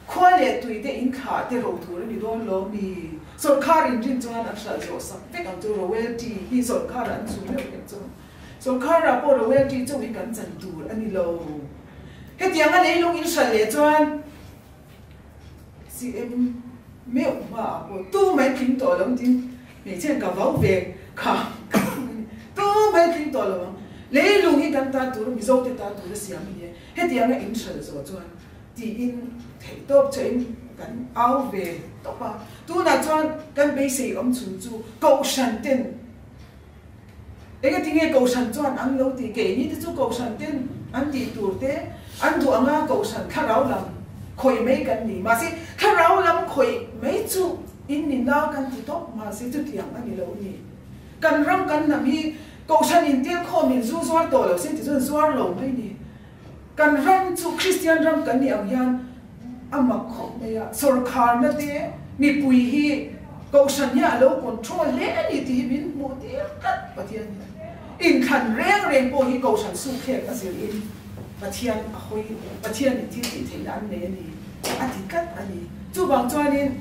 khoai lệ tùy để in khá để đầu thu lên đi đó lo mi sarkar in rin cho anh sẽ cho sắp cái cần cho royalty hi sarkar anh su lên cái cho sarkar là bộ royalty cho mình cần chân tu anh đi lâu cái tiếng anh ấy lúc in sợi lệ cho anh chị em mèo mà tu mấy kinh tỏ lắm chứ mấy chuyện cả vấu về cả tu mấy kinh tỏ lắm lấy lúc in căn ta tu mình dâu thì ta tu là xiêm gì cái tiếng anh in sợi rồi cho anh thì in thấy tốt cho em căn áo về tốt ba tu là cho anh căn bây giờ ông chủ cầu sản tiền cái tiếng nghe cầu sản cho anh lâu thì kể như chú cầu sản tiền anh thì tu thế anh tu anh cầu sản khá ráo lắm khơi mấy cái gì mà sẽ khá ráo lắm khơi mấy chú in nhìn nào cái thì tốt mà sẽ chút tiếng anh lâu nhỉ cần rong cần làm gì cầu sản in tiếng khô mình du doar tổ lâu sẽ chỉ du doar lâu mấy nhỉ cần rong chú Christian rong cần gì ông yan âm mặc khổ mấy à sarkar nó thế mi bùi hi cầu sản nhà lâu control lẽ gì thì mình một tiếng cắt và thiên in khăn reng bùi hi cầu sản su khe cái gì in và thiên hồi và thiên thì thiên thì anh này anh thì cắt anh chú bằng cho nên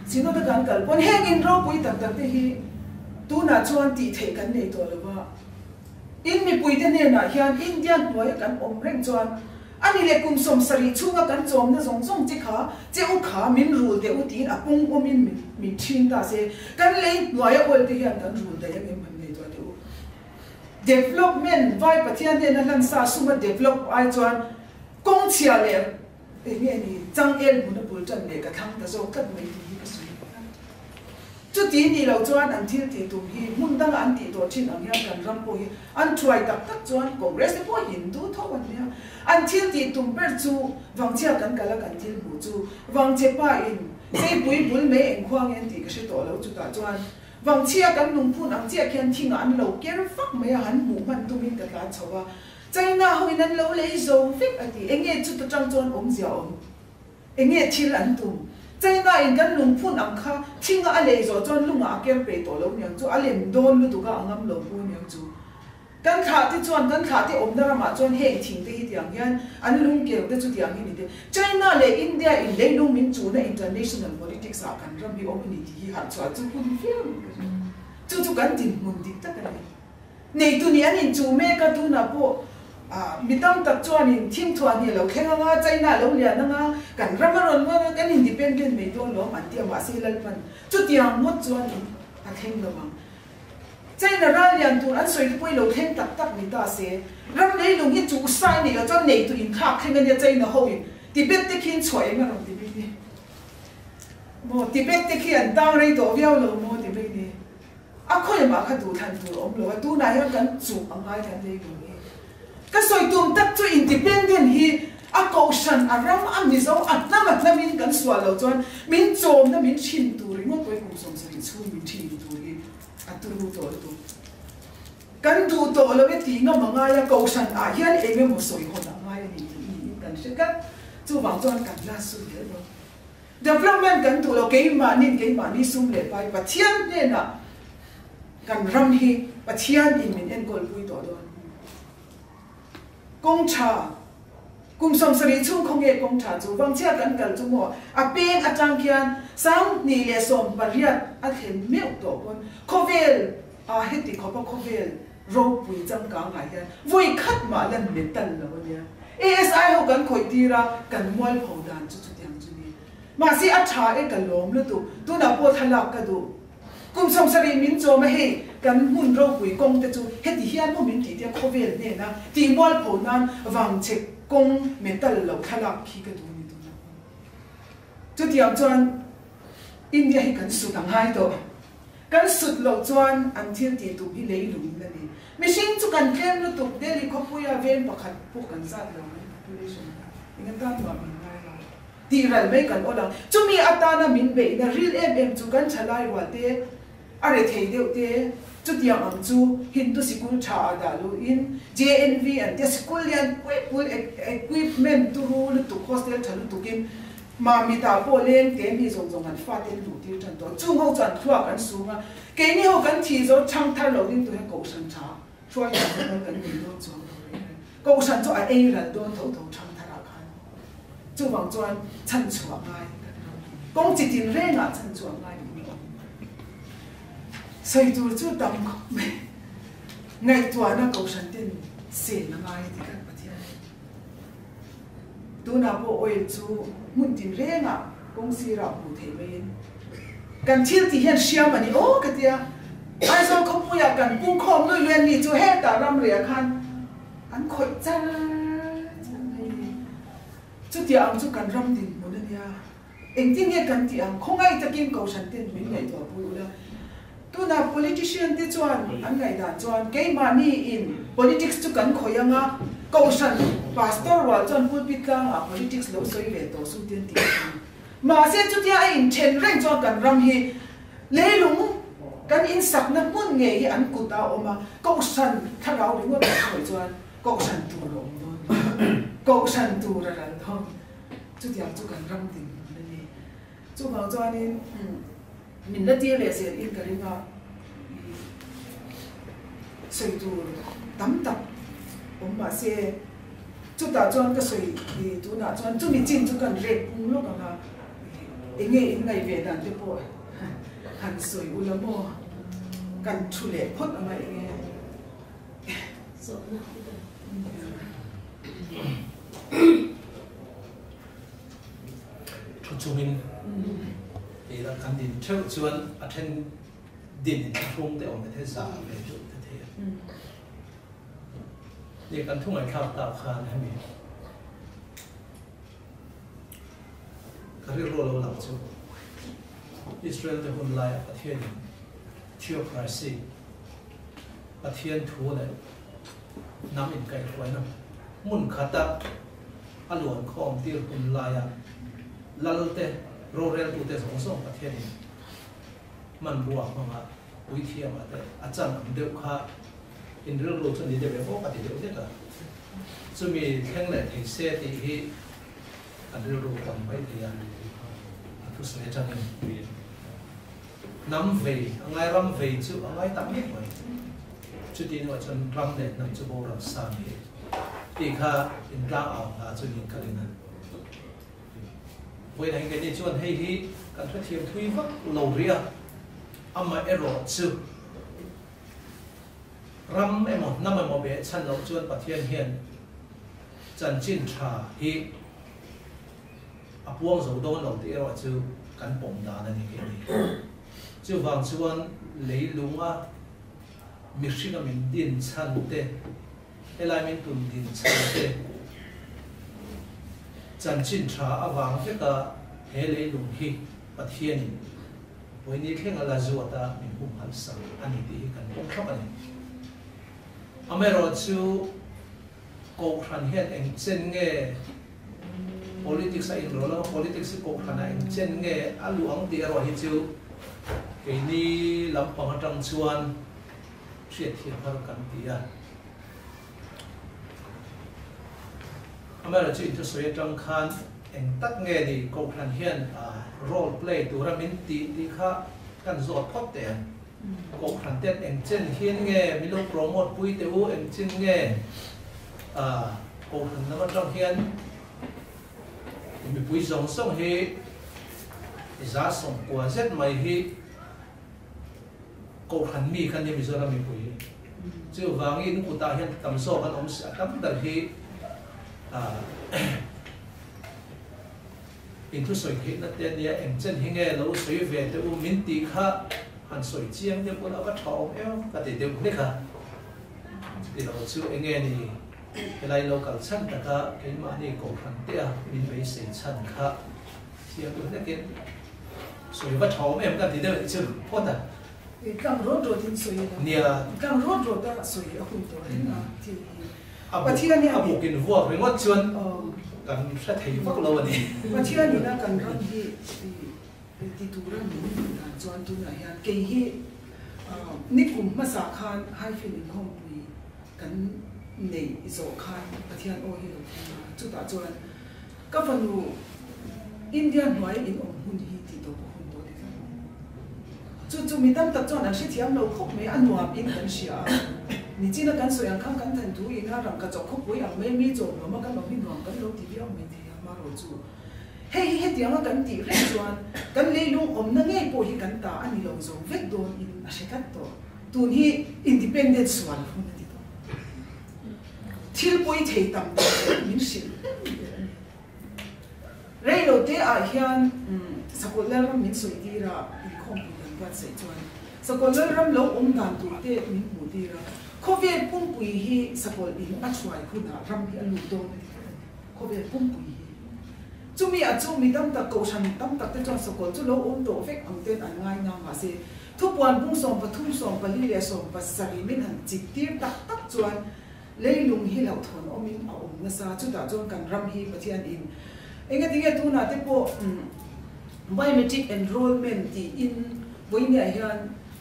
xin nó được gần còn hẹn in rồi bùi tập thì tu na cho anh thì thấy cái này rồi là in mi bùi thế này là hiện Indian nói cái ông reng cho anh ấy cùng sống sari chung cái chom nó giống chỉ khá mình rule để uti à bung của mình chín ta sẽ cái lấy nói ở đây hiện cái rule đấy em mình này rồi development vai pathian ne nan sa suma develop ai chuan kong chia le nge ni chang el bu na bul chan le ka thang ta zo kat mai ti ka sui chu ti ni lo chuan an thil ti tum hi mun dang an ti to chin ang ya kan ram po hi an try tak tak chuan congress po hin du tho an ya an thil ti tum per chu wang chia kan kala kan thil bu chu wang che pa in sei pui bul me en khwang en ti ka se to lo chu ta chuan vòng chia cái nung phun ang chia khian thing an lo ker fak mai han mu man tu min ka la chawa China hoi nan lo lấy zo fik ati enge chu ta chang chon om zia om enge thil an tum China in kan nung phun ang kha thing a le zo chon lunga ker pe to lo nyang chu alem don lu tu ka angam lo pu nyang chu kan kha ti om dara ma chon he thing te hi tiang hian an lung ker te chu tiang hi ni te China le India in le lung min chu na international politics a kan ram bi om ni ti ha chu kun film chu kan tin mun dik ta kan nei tu ni an in chu me ka tu na po mitam tak chuan in thim thuan hi lo khenga nga China lo lia na nga kan ramaron ma kan independent me to lo man ti ma se lal pan chu tiang mo chuan a theng lo mang China ra lian tu an soi pui lo theng tak tak ni ta se ram nei lung hi chu sai ni lo chuan nei tu in khak khenga ni China ho in Tibet te khin choi ma ro Tibet ni mo Tibet te khian dang rei do viao lo mo Tibet ni a khoi ma kha du than tu om lo tu na ya kan chu angai kan dei lo ni ka soi tum tak chu independent hi a caution a ram am ni zo at na min kan swallow chuan min chom na min chin tu ri mo poi kum som sari chu min chin tu ri aturu to tu kan du to lo ve ti nga manga ya caution a hian eme mo soi hon angai ni ti kan se ka chu wang chuan kan la su le lo development kan tu lo ke mani sum le pai pathian ne na kan ram hi pathian in min en gol pui to don kong cha kum som sari chung khong ye kong cha chu wang chia kan kal chu mo a peng a tang khian sang ni le som pariat a then meu to kon khovel a heti khopa khovel ro pui chang ka ngai hian voi khat ma lan me tan lo nia ASI ho kan khoi tira kan mol phau dan chu chu tiang chu ni ma si a tha e kan lom lu tu na po thalak ka du kum som sari min cho ma he kan mun ro pui kong te chu heti hian mo min ti te khovel ne na ti mol phau nan wang chek kong metal lo thalak khi ka du ni tu na chu tiang chuan India hi kan su tang hai to kan sut lo chuan an thil ti tu hi lei lum la ni mishing chu kan tlem lu tuk deli khopuya ven pakhat pu kan zat lo population ingan tan ma min ngai la ti ral be kan olang chumi atana min be na real em chu kan chalai wa te are thei deu te chu tiang am chu hindu sikul tha da lu in JNV and the school yan equipment tu lu tu hostel thalu tukin mà mi ta po len ke mi zong zong an fa ten lu ti chan to chung ho chan thua kan su ma ke ni ho kan thi zo chang thar lo ding tu he ko san cha chua ya kan ni lo chong ko san cho a e ran don thau thau chang thar a khan chu wang chuan chan chua ngai kong chi tin re nga chan chua ngai ni sai tu chu tam ko me ngai tua na ko san tin se na ngai ti kan pathia tu na po oil chu mun tin re nga kong si ra pu thei mai kan thil ti hian siam ani o ka tia ai so ko pu ya kan pung khom lui luen ni chu he ta ram ria khan an khoi cha chu tia ang chu kan ram din mo na ya eng tin ye kan ti ang khongai ta kim ko san tin min ngai to pu la tu na politician ti chuan an ngai da chuan ke mani in politics chu kan khoyanga ko san pastor wal chon pulpit ka nga politics lo soi ve to su tin ti ma se chu tia in chen reng cho kan ram hi leilung kan in sak na mun nge hi an kuta oma ko san tharau ring wa khoi chuan ko san tu lo don ko san tu ra ran thong chu tia chu kan ram tin ni chu ma chuan in min na ti le se in ka ringa sei tu tam tam ma se chu ta chuan ka sei ni tu na chuan chu mi chin chu kan re pung lo ka na enge in ngai ve dan te po han soi u la mo kan thu le phot ama enge so na chu chu min e la kan din theu chuan attend din thong te om te sa ve chu te theนี่กันทุ่งไอ้ข้าวตาคานให้มีก็เรียกรู้เราหลังจูอิสราเอลจะหุ่นลายประเทศเชื่อพระสิประเทศทั่วเลยน้ำอินไก่ไว้นะมุ่นขัดตาอลวนของที่หุ่นลายลัลเตโรเรลตัวเตสองประเทศนี้มันบวกมาวิธีมาแต่อาจารย์เดียวข้าอินเรื่องรู้ชนิดเดียวกันพวกปฏิเดียวกันจะมีแท่งแหล่ที่เสียที่อันเรื่องรู้กันไม่ดีอันทุกสิ่งจังเลยน้ำเวง่ายรำเวจุง่ายตั้งยิ่งไว้จุดนี้ว่าจนรำเด็ดน้ำจะโบราณสามเหตุอีกค่ะอินร่างเอาค่ะจุดนี้กันเลยนะเวลาเห็นกันนี่ชวนให้ที่การเทียมทุยวักเหล่าเรียอามาเอโรจุรำไอ้หมดน้ำไอ้หมดเบชันเราชวนประเทศเฮียนจันจินชาฮีอาพวงสูดเราที่เราจูกันปงดานั่นเองจูฟังชวนเลยลุงว่ามิชิกามินดินชันเตเอลายมินตุนดินชันเตจันจินชาอวังเฟกาเฮเลยลุงฮีประเทศนี้วันนี้เพียงอะไรจวดตามีปุ่มหันสังอันนี้ที่กันปงครับอันนี้อเมริกาจูโกขันเฮียนเองเช่นเงี้ย politics อินโรแล้ว politics โกขันเองเช่นเงี้ยอาหลวงที่เราเห็นจูไอ้นี่ลำพังจังชวนเสียเทียบกันที่อ่ะอเมริกาจูอินทุสเวจังคัน eng tak nge ni ko khan hian role play tura min ti kha kan zot phot te ko khan ten eng chen hian nge mi lo promote pui te u eng chin nge ko khan na ma tang hian mi pui zong song hi za song kwa zet mai hi ko khan mi khan ni mi zo na mi pui chu wangin ku ta hian tam so kan om sa tam dal hi into soi khi na ten ya em chen hinge lo soi ve te u min ti kha han soi chiang de ko la ka thau em ka te de ne kha ti lo chu enge ni lai local chan ta ka ke ma ni ko khan te a min be se chan kha chiang ko ne ke soi va thau em ka ti de chu pho ta kam road tin soi da nia kam road da soi a hu to na ti pathia ni abu kin vuak ringot chuan kan sa thei vak lo ani pathia ni na kan ran hi ti tu ran ni na chuan tu na hian ke hi nikum ma sa khan hai fin in hom pui kan nei zo khan pathia o hi lo chu ta chuan ka fanu indian hoi in om hun hi ti to hun to chu mi tam tak chuan an shi thiam lo khop me anwa in kan sia ni china kan so yang khang kan than thu in ha ram ka chok khop pui ang me mi zo no ma kan lo min rong kan lo ti bi ang me ti ma ro chu he tiang kan ti re chuan kan le lung om na nge po hi kan ta ani lo zo vek don in a shekat to tu ni independent swal hun ti to thil pui thei tam min sil re lo te a hian sakolar ram min soi ti ra in khom kan ba se chuan sakolar ram lo om dan tu te min mu ti ra Kovel pung pui hi sapol in a chuai khuna ram hi alu do Kovel pung pui hi chumi a chumi dam ta ko shan tam tak te chon sakol chu lo om do vek ang ten an ngai na ma se thu puan pung som pathum som pali le som pasari min han chik tir tak tak chuan leilung hi lo thon omin a om na sa chu ta chon kan ram hi pathian in enga tinga tu na te po biometric enrollment ti in boinia hian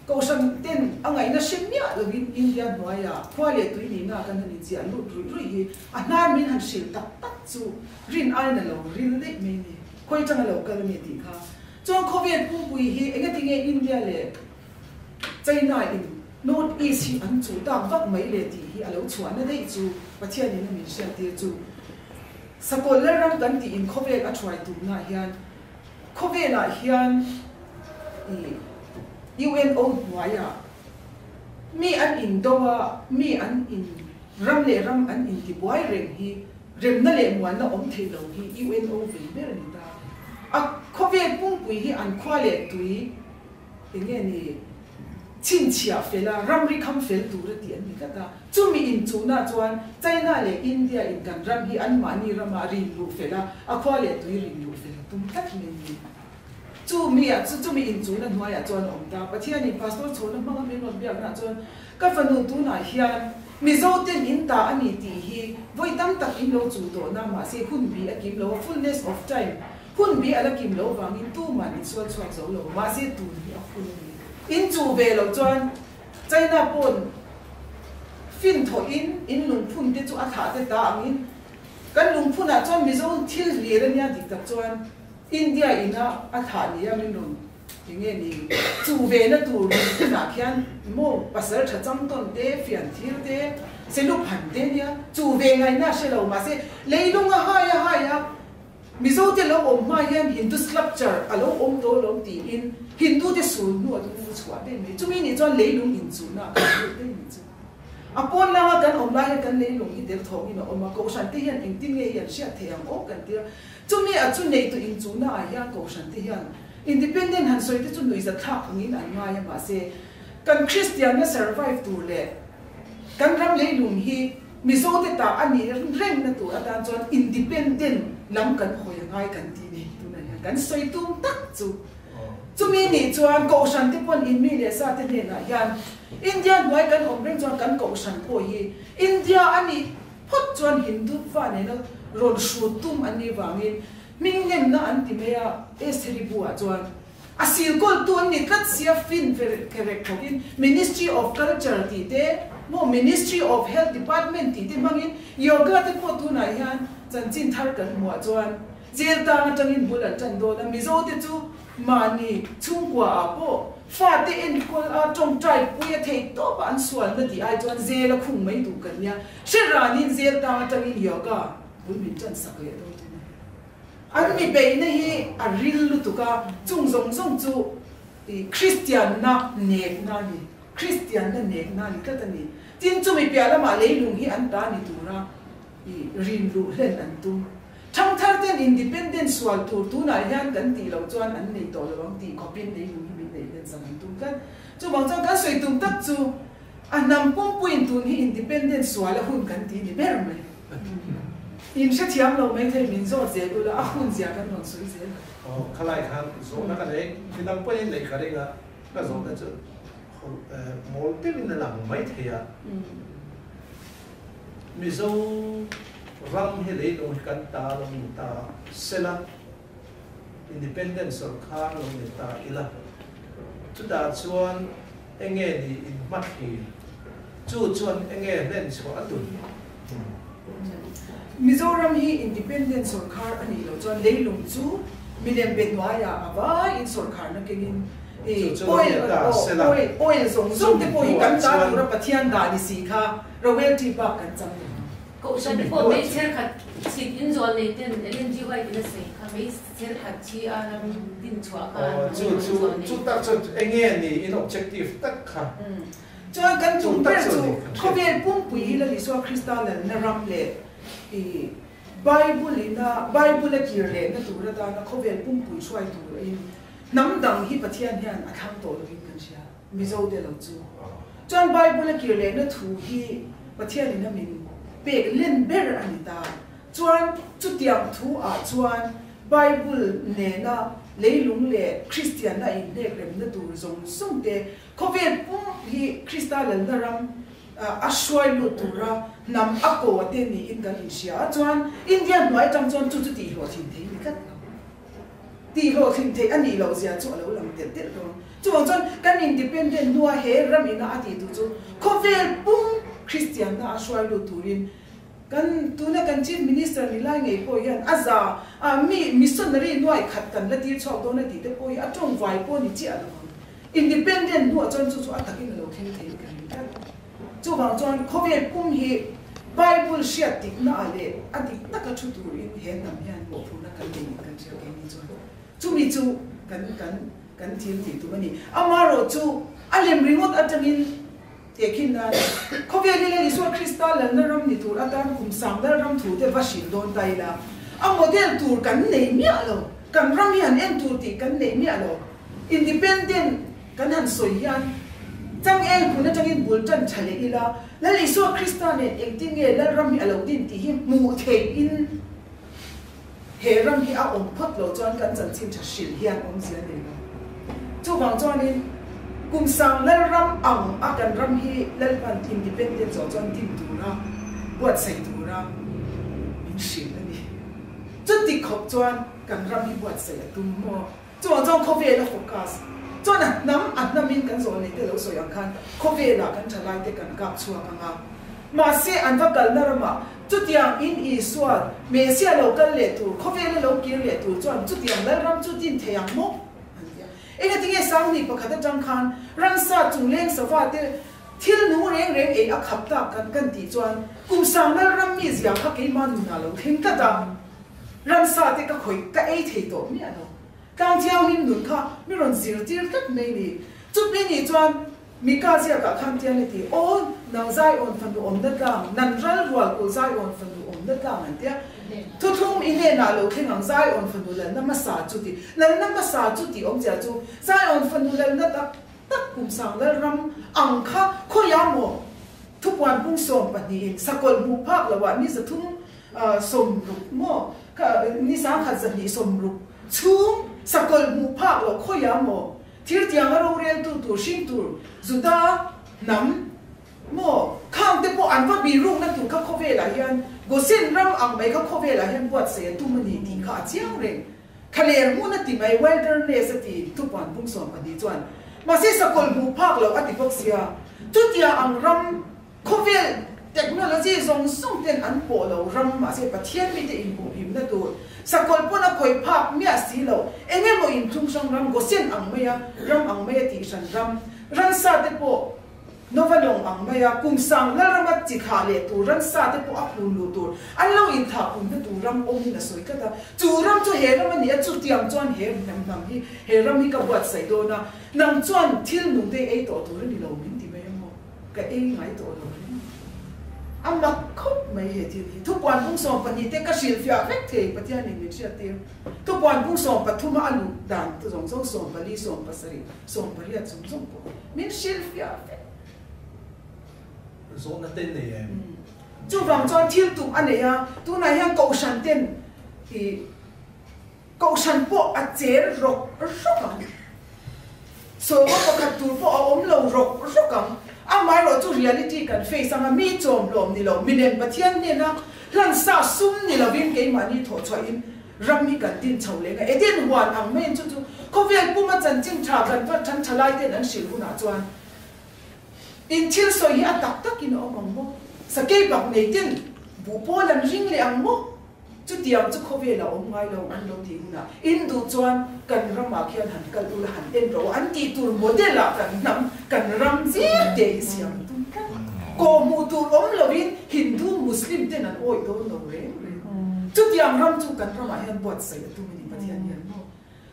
ko sam ten angai na shimya lo in india noya khwale tui ni na kan ni chia lu ru hi anar min han shil tak tak chu rin ai na lo rin de me ni khoi chang lo kal mi ti kha chong covid pu pui hi enga tinge india le china in north east hi an chu ta vak mai le ti hi alo chuan na dei chu pathian ni min sha ti chu sakolar ram kan ti in covid a try tu na hian covid na hian UNO waya mi an in dowa mi an in ram le ram an in ti boy reng hi rem na le mwan na om thei lo hi UNO ve ber ni da a khove pung pui hi an khwa le tui enge ni chin chia fela ram ri kham fel tu ra ti an ni ka ta chu mi in chu na chuan China le India in kan ram hi an mani rama rin lu fela a khwa le tui rin lu fel tum tak me ni chu mi a chu mi in chu na hnuai a chuan om ta pathian ni pastor chona manga me non biak na chuan ka fanu tu na hian mi zo ten in ta ani ti hi voi tam tak in lo chu to na ma se hun bi a kim lo fullness of time hun bi ala kim lo wang in tu man in sual chuak zo lo ma se tu ni a fun ni in chu ve lo chuan China pon fin tho in lung phun te chu a tha te ta angin kan lung phun a chuan mi zo thil li ra nya dik tak chuan India ina a tha ni a min ron tinge ni chu ve na tu na khian mo pasar tha cham ton te fian thil te se lu phan te nia chu ve ngai na se lo ma se leilung a ha ya mi zo te lo om ma hian hindu sculpture alo om do lo ti in hindu te sul nu tu chwa te me chu mi ni chuan leilung in chu na ka te ni chu apon la kan om la kan leilung hi del thong in om ma ko san te hian ing tin nge hian sia theang o kan tia chu mi a chu nei tu in chu na a hian ko san te hian independent han soi te chu nui za thak ngin an nga ya ma se kan Christian na survive tu le kan ram leilung hi mi zo te ta ani reng na tu atan chuan independent lam kan hoi ngai kan ti ni tu na hian kan soi tum tak chu chu mi ni chuan ko san te pon in mi le sa te ne na hian India noi kan om reng chuan kan ko san po hi India ani phot chuan hindu fa ne na ron shu tum ani wangin ming nem na an ti mea esri bua chuan asil kol tu an ni kat sia fin correct thokin Ministry of Culture ti te mo Ministry of Health Department ti te mangin yoga te po tu na hian chan chin thar kan mo chuan zel ta nga tangin bulan chan do na mizo te chu mani chungkwa apo fa te in kol a tong trai puya thei to ban sual na ti ai chuan zel a khung mai du kan nya shiranin zel ta nga tangin yoga bul min chan sak le do an mi be na hi a ril lu tu ka chung zong zong chu Christian na nek na ni Christian na nek na ni ka ta ni tin chu mi pya la ma le lung hi an ta ni tu ra rin lu hlen an tu thang thar ten independent swal tur tu na hian kan ti lo chuan an nei to lo ti copin nei lung hi mi nei len sang an tu kan chu bang chang kan soi tum tak chu an nam pum puin tun hi independent swal a hun kan ti ni ber mai in sha thiam lo mai thei min zo ze lu la a hun zia kan non sui ze khalai khan zo na ka le kinang puin nei ka renga ka zo na chu mol te min na lang mai thea mi zo ram he le lo kan ta lo mi ta sela independent sarkar lo mi ta ila chu da chuan enge ni in mat hi chu chuan enge len chu atun Mizoram hi independent sarkar ani lo chuan leilung chu milem benwaya ava in sarkar na kengin oil zong zong te po hi kan ta ra pathian da ni si kha royalty ba kan chang cậu sẽ được có mấy xe khát xịt in rồi này tên lên chi vậy thì nó sẽ khá mấy xe khát chi à làm tin chua cả chú ta chú anh nghe ni in objective tất cả cho kan chung per chu khovel pum pui la li so crystal na ram le bible la kir le na tu ra da na khovel pum pui choi tu in nam dang hi pathian hian akhang to lo kan sia mizo de lo chu chon bible la kir le na thu hi pathian na min pek len ber anita chuan chu tiam thu a chuan bible ne na leilung le christian na in nek rem na tur zong song te khovel pum hi crystal na ram ashwai lu tura nam ako ate ni in kan sia chuan indian noi tam chuan chu ti lo thin thei ni kat ti lo thin thei ani lo zia chu lo lam te te ro chuan chuan kan independent nuwa he ram ina ati tu chu khovel pum Christian na ashwai lu turin kan tuna kan chief minister ni lai ngei po yan aza missionary noi khat kan la ti chok do na ti te po a tong vai po ni chi alo independent nu chon chu atakin lo khen thei kan chu bang chon khovel pum hi bible shia tik na ale ati taka chu turin he nam hian bo phu na kan ni kan chi ke ni chu mi chu kan thil ti tu mani amaro chu alem remote atangin tekin na khovel le li so crystal na ram ni tur atan kum sam da ram thu te vasin don tai la a model tur kan nei mi alo kan ram hian en tur ti kan nei mi alo independent kan han soyan chang el phuna changin bul chan chale ila la li so crystal ne acting e la ram mi alo din ti hi mu the in he ram hi a om phat lo chan kan chan chin cha shil hian om zia ne chu bang chuan in kum sang lal ram ang akan ram hi lal pan independent zo chon tim tu ra buat sai tu ra min shin ani chu ti khop chuan kan ram hi buat sai tu mo chuan khovel la focus chuan nam at namin kan zo ne te lo so yang khan khovel la kan thalai te kan kap chua kanga ma se an va kal na rama chu tiang in I swat me sia local le tu khovel lo kir le tu chuan chu tiang lal ram chu tin theyang mo ega tinge sang ni pakhata tang khan ran sa chung leng sawa te thil nu reng e a khap ta kan ti chuan kum sang na ram mi zia kha ke man na lo thing ta da ran sa te ka khoi ka ei thei to mi ano kang chiao nim nun kha mi ron zir tir tak nei ni chu pe ni chuan mi ka sia ka kham tian le ti o nang zai on fan du om da ka nan ral wal ko zai on fan du om da ka an tia thu thum ine na lo thing ang zai on fan du la na ma sa chu ti la na ma sa chu ti om ja chu zai on fan du la na tak kum sang la ram ang kha kho ya mo thu kwan pung som pa ni sakol bu phak la wa ni za thum som ru mo ka ni sang kha za ni som ru chu sakol bu phak lo kho ya mo thir tiang ro rel tu shin tu zuda nam mo khang te po an va bi ru na tu kha khove la hian go sin ram ang mai kha khove la hian buat se tu mani ti kha chiang re khaler mu na ti mai wilderness ti tu pan pung som pa di chuan ma se sakol bu phak lo ati pok sia tu tia ang ram khovel technology ka ji zong sung ten an po lo ram ma se pathian mi te in bu him na tu sakol pona khoi phak mi a si lo enge mo in thung song ram go sen ang meya ram ang meya ti san ran sa te po novalong ang meya kum sang la ramat chi kha le tu ran sa te po a pun lu tu an lo in tha pun tu ram om na soi ka ta chu ram chu he ram ni a chu tiam chuan he nam hi he ram hi ka wat sai do na nang chuan thil nu te ei to tu ni lo min ti me mo ka ei ngai to lo amma khop mai he ti thu quan bung som pani te ka sil fia vek the patia ni ni sia te thu quan bung som pathuma alu dan tu zong zong som pali som pasari som pali a chung zong ko min sil fia số nó tên này em chú vàng cho thiên tụng anh ấy à tu này yang cầu sản tiền thì cầu sản bộ à chế rọc rọc à số có các tu bộ ôm lâu rọc à à mai rồi chú reality cần face sang mi chôm lom đi lâu mình em bắt thiên nè na lần sa sum đi lâu viên cái mà đi thổ cho in ram mi cần tin chầu lên cái tiền hoàn ang men chú có việc cũng mà chân chính trả gần phát chân trả lại tiền anh xỉu cũng nã chuan in thil soi hi atak tak in omang mo sa ke bak nei tin bu po lan ring le ang mo chu tiam chu khove la om ngai lo an lo ti na in du chuan kan rama khian han kal tu la han ten ro an ti tur model la kan nam kan ram ji de siam tu ko mu tu om lo in hindu muslim ten an oi do no re chu tiam ram chu kan rama hian bot sai tu mi pathian hian mo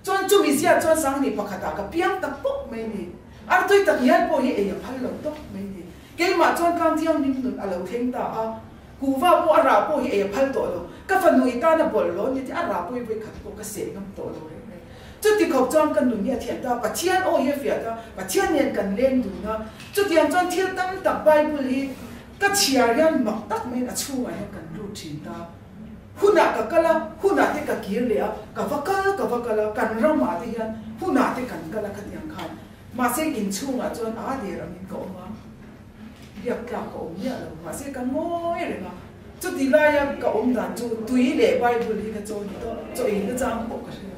chuan chu mi sia chuan sang ni pakhata ka piang tak pok mai ni ar tôi tập hiền po hi e phal lo to mai ni ke ma chon kam thiang nim nun alo theng ta a ku va po ara po hi e phal to lo ka fan nui ta na bol lo ni ti ara po i khat po ka se ngam to lo re chu ti khop chon kan nun ya thian ta pathian o ye fia ta pathian yen kan len du na chu tian chon thil tam tak bible hi ka chia yan mak tak mai a chu ai kan ru thin ta huna ka kala huna te ka kir le a ka vakala kan rama te hian huna te kan kala khatyang khan mà sẽ in chung à cho nó để làm mình cậu mà việc cả cậu nhớ là mà sẽ cần ngồi rồi mà chút đi lại à cậu đàn chú tùy để bay vừa đi cái cho in cái trang bộ cái gì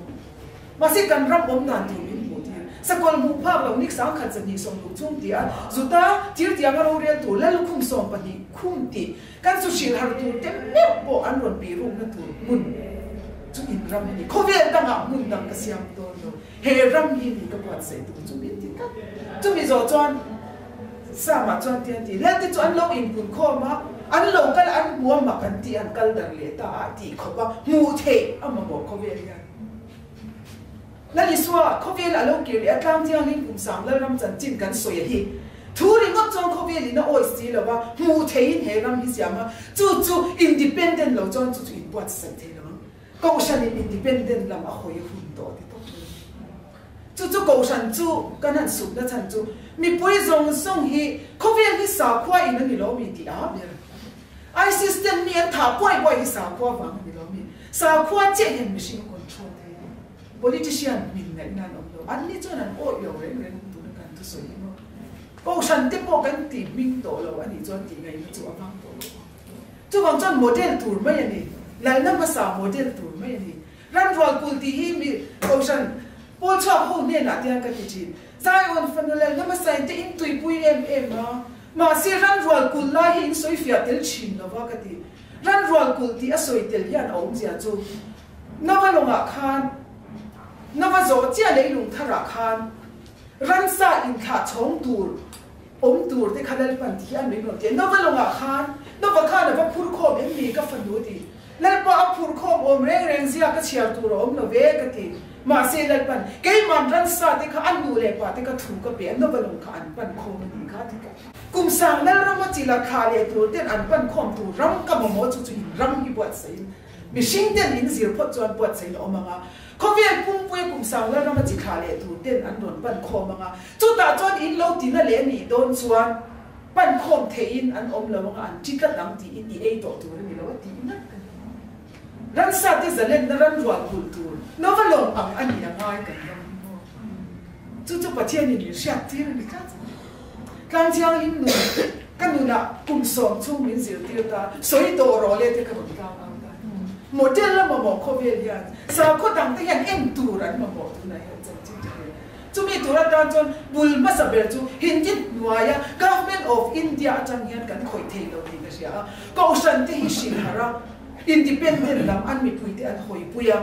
mà sẽ cần rắm đàn tùy mình một tiền sao còn một phát là nick sáng khát dân đi xong lúc chung tiền dù ta chỉ tiền mà rồi tụ lấy lúc không xong bận đi không tiền cái số tiền hàng tụ tem nếp bộ ăn rồi bị rung nó tụ mun chú in rắm này không biết đang học mun đang cái xiêm to rồi he rắm hi thì các bạn sẽ tụ chú biết chú bây giờ chọn sao mà chọn tiền thì lên thì chọn lâu in cuốn kho mà ăn lâu cái ăn bùa mà cần tiền ăn cái đằng lệ ta thì không bao mù thế mà bỏ kho về đi là lý do kho về là lâu kiểu để làm tiền linh cùng sáng là làm chân chính cần soi hi thu đi ngót chọn kho về thì nó oi xí là ba mù thế he làm hi sao mà chú independent lâu chọn chú in bớt sai thế đó câu sản independent làm ở hồi hôn đó chú cầu sản chú cáiนั้นสุดนะฉันchúมีปุ้ยส่งฮีเขาเวียนที่สาวควายนั่นนี่ล้อมีที่อาเบียไอซิสเต็มนี่ถ้าป่วยที่สาวควายฟังนี่ล้อมีสาวควายเจ๊เห็นไม่ใช่คนชอบเลย politician มินเนี่ยนั่นเอาอันนี้จนั้นโอ้ยเอาเรื่องตัวนั้นกันทุกส่วนมั้งcầu sản tiếp bộ cái tìm minh tổ là anh chọn tìm ngày nó chụp vang tổ chú còn chọn model tour mấy anh này lại năm mà sao model tour mấy anh này ran rồi cùng tí hi mi cầu sản Paul chọn hôn nên là tiếng cái gì giải ôn phần là nó mà sai thì in tùy bùi em mà si ran rồi cùng lại in soi phía tel chín nó vào cái gì ran rồi cùng thì soi tel hiền ông gì chú nó vào lòng khan nó vào gió chia lấy lòng thà khan ran sa in khá chống tour tour thì khá là phần thì anh mình nói nó vào lòng khan là vào phun khom em đi cái phần đó thì lại vào phun khom reng gì cái chiều tour nó về cái gì mà xe lại phần cái màn ran sa thì khá ăn đủ lệ thì khá thủ cái biển nó vào lòng khan phần khom mình khá thì cùng sang nó ra mà chỉ là khá lệ tour thì ăn phần khom tour ram cái mà mỗi chút ram như vậy mình sinh tiền in gì phật chọn bớt say nó mà có việc cũng vui cùng sang nó mà chỉ khá lệ tour tiền ăn đồn phần khom mà chú ta chọn in lâu thì nó lệ nỉ đồn chọn phần khom thế in ăn là mà ăn chỉ cần làm thì in đi tổ tour thì nó thì nó ran sa thì giờ lên nó ran ruột culture nó vẫn lòng anh ấy là ngay cái chú bắt thiên nhìn sát thiên đi khác càng chiang in nu cái nu là cùng sống chung mình diệu tiêu ta soi tổ rồi lên thì cái vấn cao cao ta model là mà có về liền sao có đằng thì hiện em tu rồi mà tu này hiện chân chính chumi tura ta chon bul ma saber chu hintin nuaya government of India chang hian kan khoi thei lo ni ka sia ko san te hi sin hara independent lam an mi pui te an khoi puya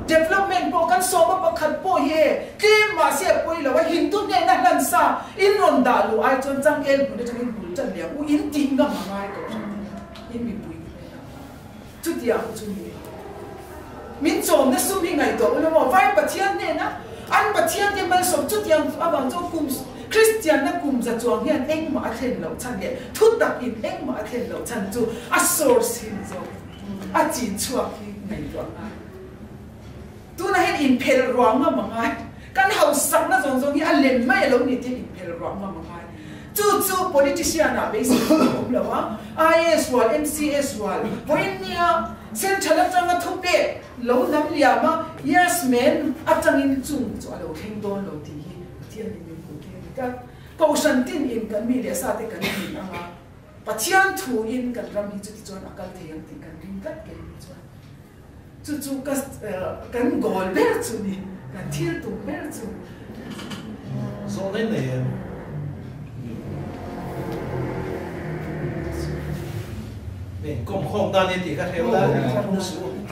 development po kan so ma pakhat po he ke ma se pui lo wa hindu ne na lan sa in ron da lu ai chon chang el bu de chang bul chan le u in ting ga ma ngai ko in mi pui chu dia chu ni min chom na sum hi ngai to lo mo vai pathian ne na an pathian te man som chu tiang abang cho kum Christian na kum za chuang hian eng ma thlen lo chan le thu tak in eng ma thlen lo chan chu a source hin zo a chin chuak hi ngai to tu na hen in phel ruang ma mangai kan hau sak na zong zong hi a lem mai lo ni te in phel ruang ma mangai chu politician na be sim lo wa IS wal MCS wal poinia central changa thupe lo nam liama yes men atangin chung chu alo theng don lo ti hi thian ni ku te ka ko san tin in kan mi le sa te kan ni anga pathian thu in kan ram hi chu ti chon akal theng ti kan ring kat ke ni chu ka kan gol ber chu ni kan thil tu ber chu so nên này nên công không ta nên thì các theo ta không sử dụng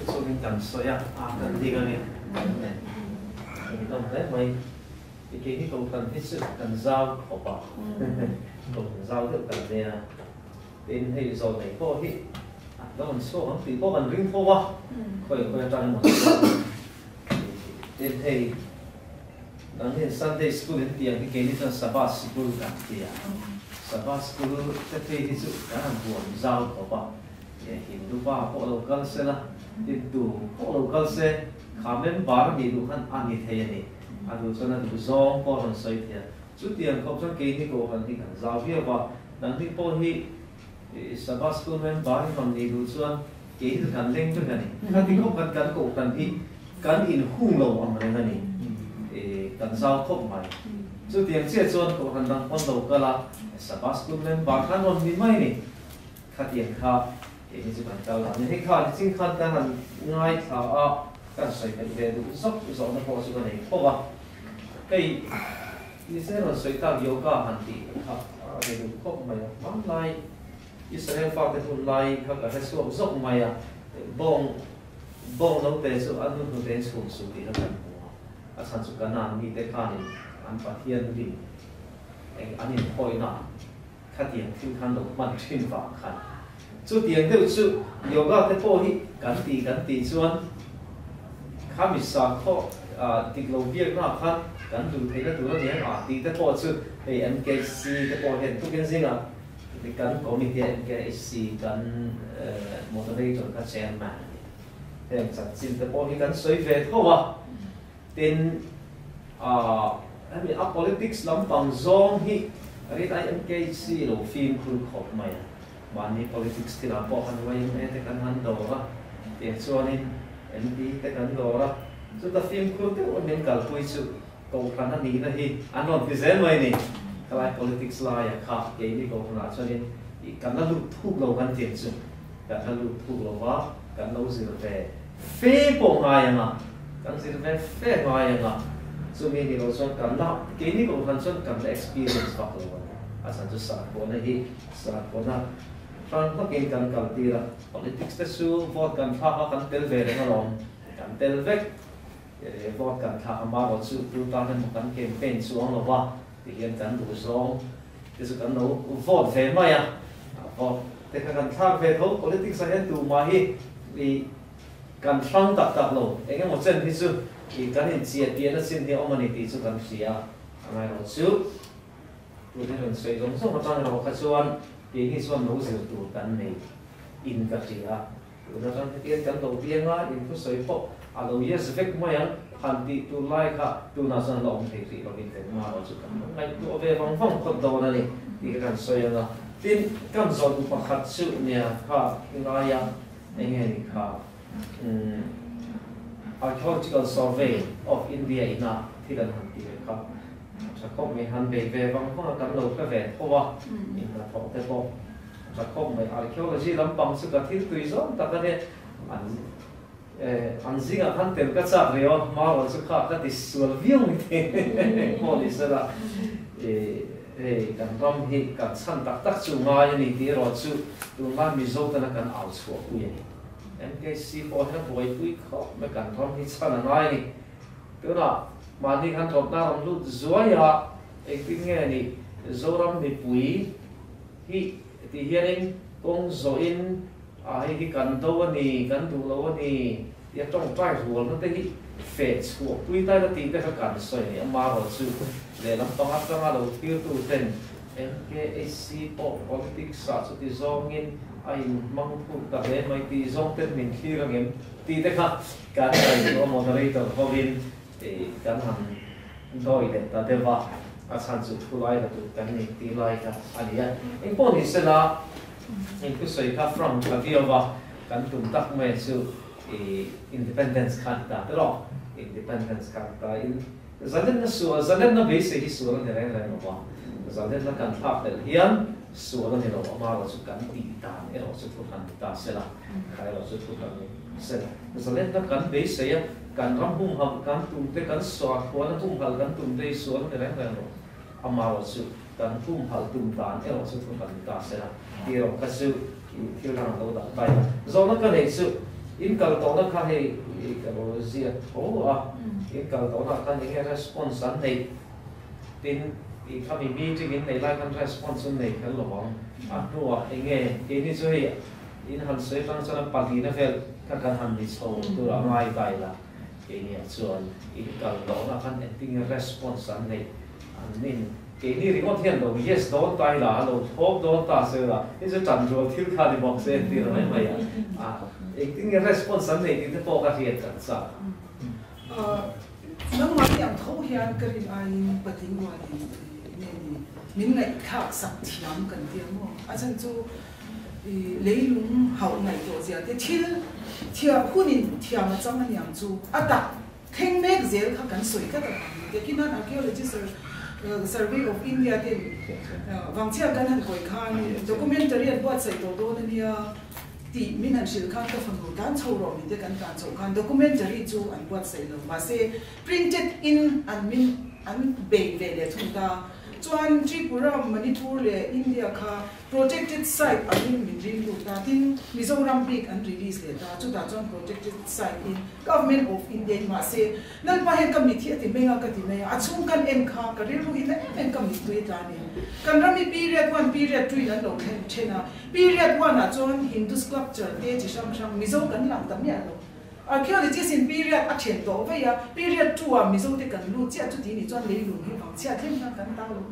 so mình cần soi à cần gì cái này mìnhต้องได้ไหมที่เขาcần hết sức cần giao khẩu bảo cần giao được cần này đến hay rồi này có thì nó còn số thì có cần ring thôi khỏi trang một đến hay đang hiện Sunday school đến tiền cái này là Sabbath school cả tiền Sabbath school cái thì sự cả hàng buồn giao khẩu bảo Hindu ba po local se la itu po local se khamen bar ni du khan ani the ni adu chana du zong po ron soi thia chu tiang khop chang ke ni ko han hi kan za bia ba nang ni po hi Sabbath school men bar man ni du chuan ke hi kan leng tu ni kha ti khop kan ko kan hi kan in hung lo am ne ni kan za khop mai chu tiang che chuan ko han dang pon local la Sabbath school men bar khan ron ni mai ni kha tiang kha ini juga kalau ini kan singkat dan ngai tahu kan saya kan itu sok na po suka ni po ba kay isa ron saya tahu yoga hanti itu kok maya online Israel fakta tu lai hak ada sok maya bong nong te so anu tu te so di kan asan suka nan ni te kan an pathian di anin poi na khatian tin kan do man tin fa kan chu tiang deuh chu yoga te po hi kan ti chuan khami sa kho tik lo biak na khan kan du thei na tu ni ti te po chu ei MKC te po hen tu ken zinga ti kan committee MKC kan moderator ka chairman hen chat chin te po hi kan soi ve thowa tin a politics lampang zong hi ri tai MKC lo film crew khop mai Mani politics ti la po kan way me te kan han do ra ti chuanin MP te kan do ra chu ta film crew te on men kal pui chu ko kan ani na hi anon ti zen mai ni kalai politics la ya kha ke ni ko na chuanin I kan la lu thu lo kan ti chu kan la lu thu lo wa kan lo zir ve fe po nga ya nga kan zir ve fe nga ya nga chu mi ni lo chuan kan la ke ni ko kan chuan kan la experience fa lo asan chu sa ko na hi sa ko na Frank makin kan kaltira politics te su vote kan tha kan tel ve reng along kan tel vek vote kan tha ma ro chu tu ta han kan campaign su ang lo wa ti hian kan du song ti su kan lo vote ve ma ya vote te kan tha ve tho politics a hen tu ma hi I kan sang tak lo engem mo chen hi chu I kan hin chi pi na sin hi omani ti chu kan sia angai ro chu tu te ron sei jong song ma chang ro kha chuan Thì khi xuân nấu rượu tủ cắn này in cả chị à, tủ nó trong cái cắn đầu tiên á, in cứ sấy phô, đầu yes vek mấy anh, hành ti tủ like ha, tủ nó sang lòng thì chị nó in tiền mà nó chụp cắn, ngay tủ về vòng vòng con đầu này, thì cái cắn sấy là, tin cắn giòn bạc hạt sữa nè, ha, cái này à, anh nghe đi ha, Archaeological Survey of India ina, thì là hành ti ha. Sa khop mai han ve vang phong kan lo ka ve thowa in la thok te po sa khop mai archaeology lampang su ka thil tui zo ta ka ne an an zinga kan tel ka cha reo ma ro chu kha ka ti sul viung te police la kan ram hi ka chan tak tak chu nga ni ti ro chu tu ma mi zo ta na kan au chu u ye MKC po ha boy pui kho me kan ram hi chan na ni tu na ma ni kan thop na ram lu zoya e ti nge ni zo ram mi pui hi ti hianin kong zo in hi kan do ni kan du lo ni ya trong trai hu nó te hi fe chu pui ta la ti te ka kan soi ni ma ro chu le lam tong ap tang a lo tir tu ten MKC po politics sa chu ti zong in ai mang pu ta le mai ti zong ten min khi ra ngem ti te kha kan ai lo moderator ho bin kan han doi de ta de va a san chu thu lai la tu kan ni ti lai ka alia in po ni se la in ku soi ka from ka viova kan tum tak me chu independence kan ta ro independence kan ta in zaden na su zaden na be se hi su na re re no ba zaden na kan thak del hian su na ni no ma ro chu kan ti ta e ro chu kan ta se la kai ro chu kan se la zaden na kan be se ya kan ram hum ham kan tum te kan so ko na tum hal kan tum te su na re re no ama ro chu kan tum hal tum ta e ro chu kan ta se la ti ro ka su ki lang lo da bai zo na ka nei chu in kal to na kha hei ka ro zia tho a in kal to na kan ni response an nei tin i kha mi meeting in nei lai kan response nei kan lo wang a tu a nge ke ni chu hei in han sei tang chana pagi na fel ka kan han ni so tu a mai bai la ke ni a chuan in kal to na kan acting response an nei an nin ke ni ri ngot hian lo yes do tai la lo thop do ta se la in chu chan ro thil kha ni box se ti ro mai a acting response an nei ti po ka hian kan sa nang ma yang tho hian ka rin ai pating wa ni min ngai khak sak thiam kan ti mo a chan chu leilung hau ngai to zia te thia hunin thiam a chang an yang chu ata theng mek zel kha kan soi ka ta te kinan archaeologist survey of India te wangchia kan han koi khan documentary at what sai to do nia ti min han sil khan ka phang dan chho ro ni te kan chho khan documentary chu an what sai lo ma se printed in an min an be le thung ta chuan Tripura Manipur le India kha protected site anin min ring lu ta tin Mizoram big and release le ta chu ta chuan protected site in government of India ma se nan pa hen committee ati menga ka ti nei achung kan em kha ka ri lu hi na em committee ta ni kan rami period 1 period 2 nan lo khen chena period 1 a chuan Hindu sculpture te chi sam Mizo kan lam tam ya lo archaeologists in period a chen to ve ya period 2 a Mizo te kan lu chia chu ti ni chuan le lu hi bang chia them na kan ta lo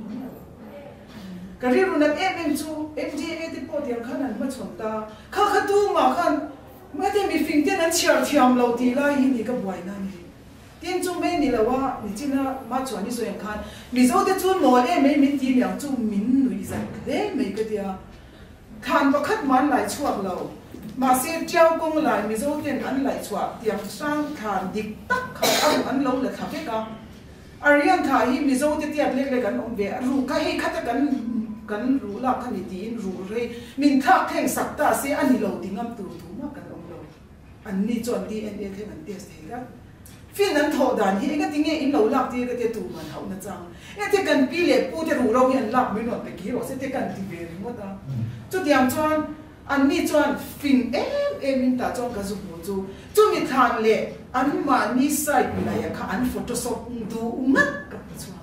kariru nak em chu MGA te po tiang khan an ma chom ta kha tu ma khan ma te mi fing ten an chiar thiam lo ti la hi ni ka buai na ni tin chu me ni lawa ni china ma chuan ni so yang khan mi zo te chu mo em me min ti liang chu min nui zan le me ka dia khan ba khat man lai chuak lo ma se tiao kong lai mi zo ten an lai chuak tiang sang khan dik tak kha an lo la kha ke ka arian tha hi mi zo te tiat lek lek an om ve ru ka hi khata kan ru la kan ni tin ru re min thak theng sak ta se ani lo dingam tu ma kan om lo an ni chon DNA theng an test he ga fin an tho dan hi ga tinge in lo lak ti ga te tu man hau na chang e te kan pi le pu te ru ro hian lak mi no pe ki ro se te kan ti ve ri mo ta chu tiam chuan an ni chuan fin min ta chong ka zu mo chu mi than le an ma ni sai pi la ya kha an photoshop du ngat ka chuan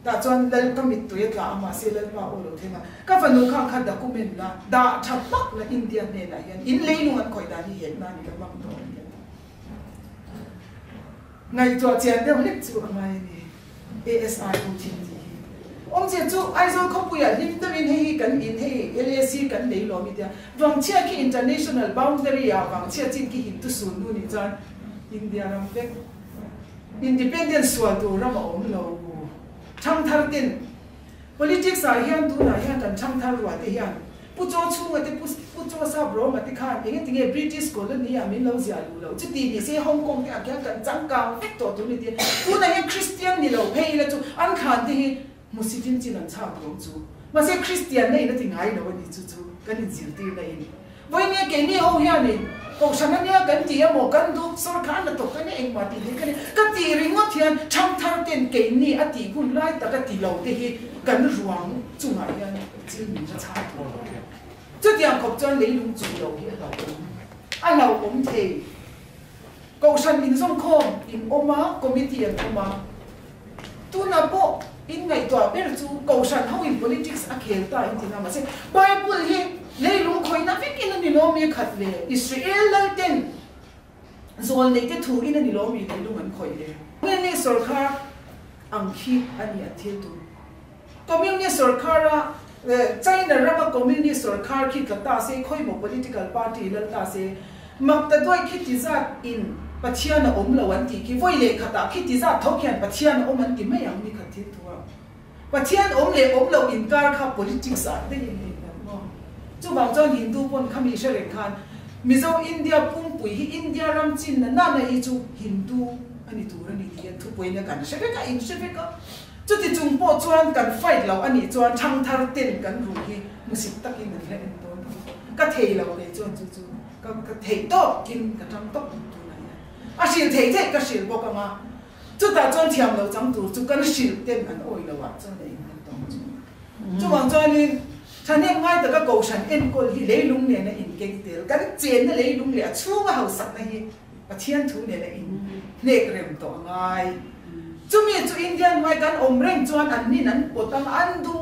ta chuan lal ka mit tu ya ma se lal ma o lo thema ka fa nu khang kha document la da tha pak la India ne la yan in le nu an khoi da ni hen na ni ka mang to ngai to chen de hlik chu amai ni ASI o tin ti om che chu ai zo kho pu ya lim ta min he kan in he LAC kan nei lo mi dia wang chia ki international boundary ya wang chia chin ki hin tu sun nu ni chan India ram pek independence wa tu ram om lo chang thar tin politics a hian tu na hian kan chang thar wa te hian pu cho chu ma te pu cho sa bro ma te khan enge tinge British colony a min lo zia lu lo chi ti ni se Hong Kong te a kya kan chang ka fek to tu ni te tu na hian Christian ni lo phei la chu an khan te hi Muslim chin an chang ro chu ma se Christian nei na ti ngai lo ni chu kan in zil ti nei voi ne ke ni ho hian ni cầu sang anh nhá cái gì mà cái đúc sơ khán là tổ cái này anh mà thì cái gì ring ngót thiền trong thang tiền cái này anh thì cũng lại ta cái gì lâu thì cái ruộng chung lại anh chỉ mình ra trái thôi chứ tiền cọp chân lấy luôn chủ lâu cái đầu anh lâu cũng thì cầu sang in sông khom in oma committee oma tu na po in ngày tòa biết là chú cầu sang how in politics à khéo ta in thì nào mà sẽ Bible hi lấy luôn khơi na biết in anh lo mi khát về Israel lại tên rồi lấy cái thủ in anh lo mi lấy luôn anh khơi về nên này sarkar ang khi anh nhặt thiệt tu community sarkar ra China ra mà community sarkar khi cả ta sẽ khơi một political party lên ta sẽ mặc ta đôi khi chỉ ra in Pachian na lâu anh thì cái voi lệ khát khi chỉ ra thâu khian Pachian na anh thì mấy anh đi khát thiệt tu Pachian lệ lâu in car khá politics à đây in chú bảo cho Hindu pon kami sẽ lên khan Mizo India pung pui hi India ram chin na na hi chu Hindu ani tu ra ni thian thu pui na kan se ka in se ka chu ti chung po chuan kan fight lo ani chuan thang thar ten kan ru hi musik takin na le en to ka thei lo le chuan chu ka thei to kin ka thang to tu na a sil thei thei ka sil bo ka ma chu ta chuan thiam lo chang tu chu kan sil ten an oi lo wa chuan le in to chu wang chuan niท่านเนี่ยง่ายแต่ก็โกชันเอ็นก็ที่เลี้ยลุงเนี่ยนะอินเก่งเดียวกันเจนเนี่ยเลี้ยลุงเนี่ยชูว่าเขาสักนะฮีประเทศทุนเนี่ยนะอินเล็กเริ่มต่อง่ายจุมีจุอินเดียนไว้กันอมเร่งจวนอันนี้นั้นปวดตั้งอันดู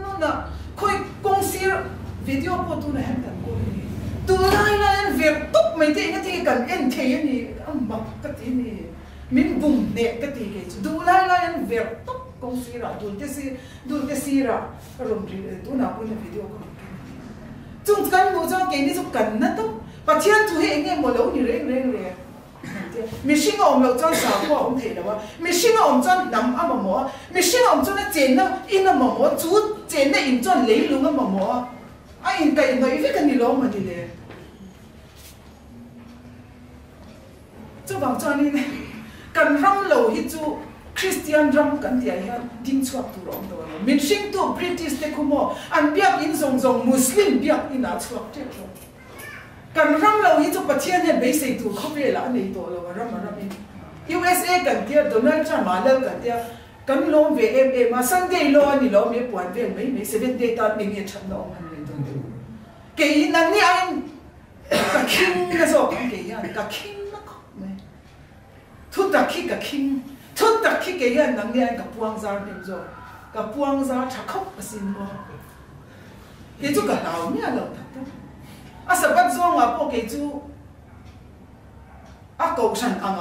นู่นน่ะคุยกงซีร์วิดีโอปวดตัวเนี่ยเห็นกันกูนี่ตัวไรนั่นเวียบตุ๊บไม่ได้ก็ที่กันเอ็นเทียนี่อันบักก็ที่นี่มินบุ่มเนี่ยก็ที่เกจดูไรนั่นเวียบตุ๊บกงซีร์ดูเตซีร์รวมถึงตัวนับเป็นวิดีโอกันจุดกันดูจ้าเก่งที่สุดกันนะตุ๊บประเทศทุกแห่งเนี่ยหมดแล้วนี่เร่งมีสิ่งอมเราจ้าสาวก็อมเทแล้วว่ามีสิ่งอมจ้านำอ่ะหมอมีสิ่งอมจ้าเนี่ยเจนน่ะอินน่ะหมอจุดเจนเนี่ยอินจ้าเลี้ยลุงอ่ะหมอไอ้อินไก่อินไก่อีกกันนี่ล้อมาดีเลยจุดบางจ้านี่เนี่ยกันรำเราฮิจูคริสเตียนรำกันที่ไอ้ฮันดิ้งชอบตัวร้องตัวเรามีสิ่งตัวบริติชเด็กคุโมอันเบียกอินทรงมุสลิมเบียกอินอาชอบเจ้ากันรำเราฮิจูประเทศเนี่ยไม่ใช่ตัวเขาเวลาในตัวเรารำอิน USA กันเดียวโดนัลด์ทรัมป์มาเลิกกันเดียวกันลง VMA มา Sunday ลงนี่เราไม่ปวดเวรไม่7 day ตอนนี้เนี่ยฉันลงมันเลยตัวเดียวเกี่ยนั่งนี่ไอ้กับคิงนะสอบกันเกี่ยกับคิงนะก็ไม่ทุกตะคิงกับคิงทุกตะคิงเกี่ยนั่งนี่ไอ้กับพวงซาเป็นจ้ะกับพวงซาชักเข้าไปสิมั้งเกี่ยจุกับเราเนี่ยเราทักทักอาสบัดซ่องอ่ะพวกเกี่ยจุอาเก่าฉันอ่ะ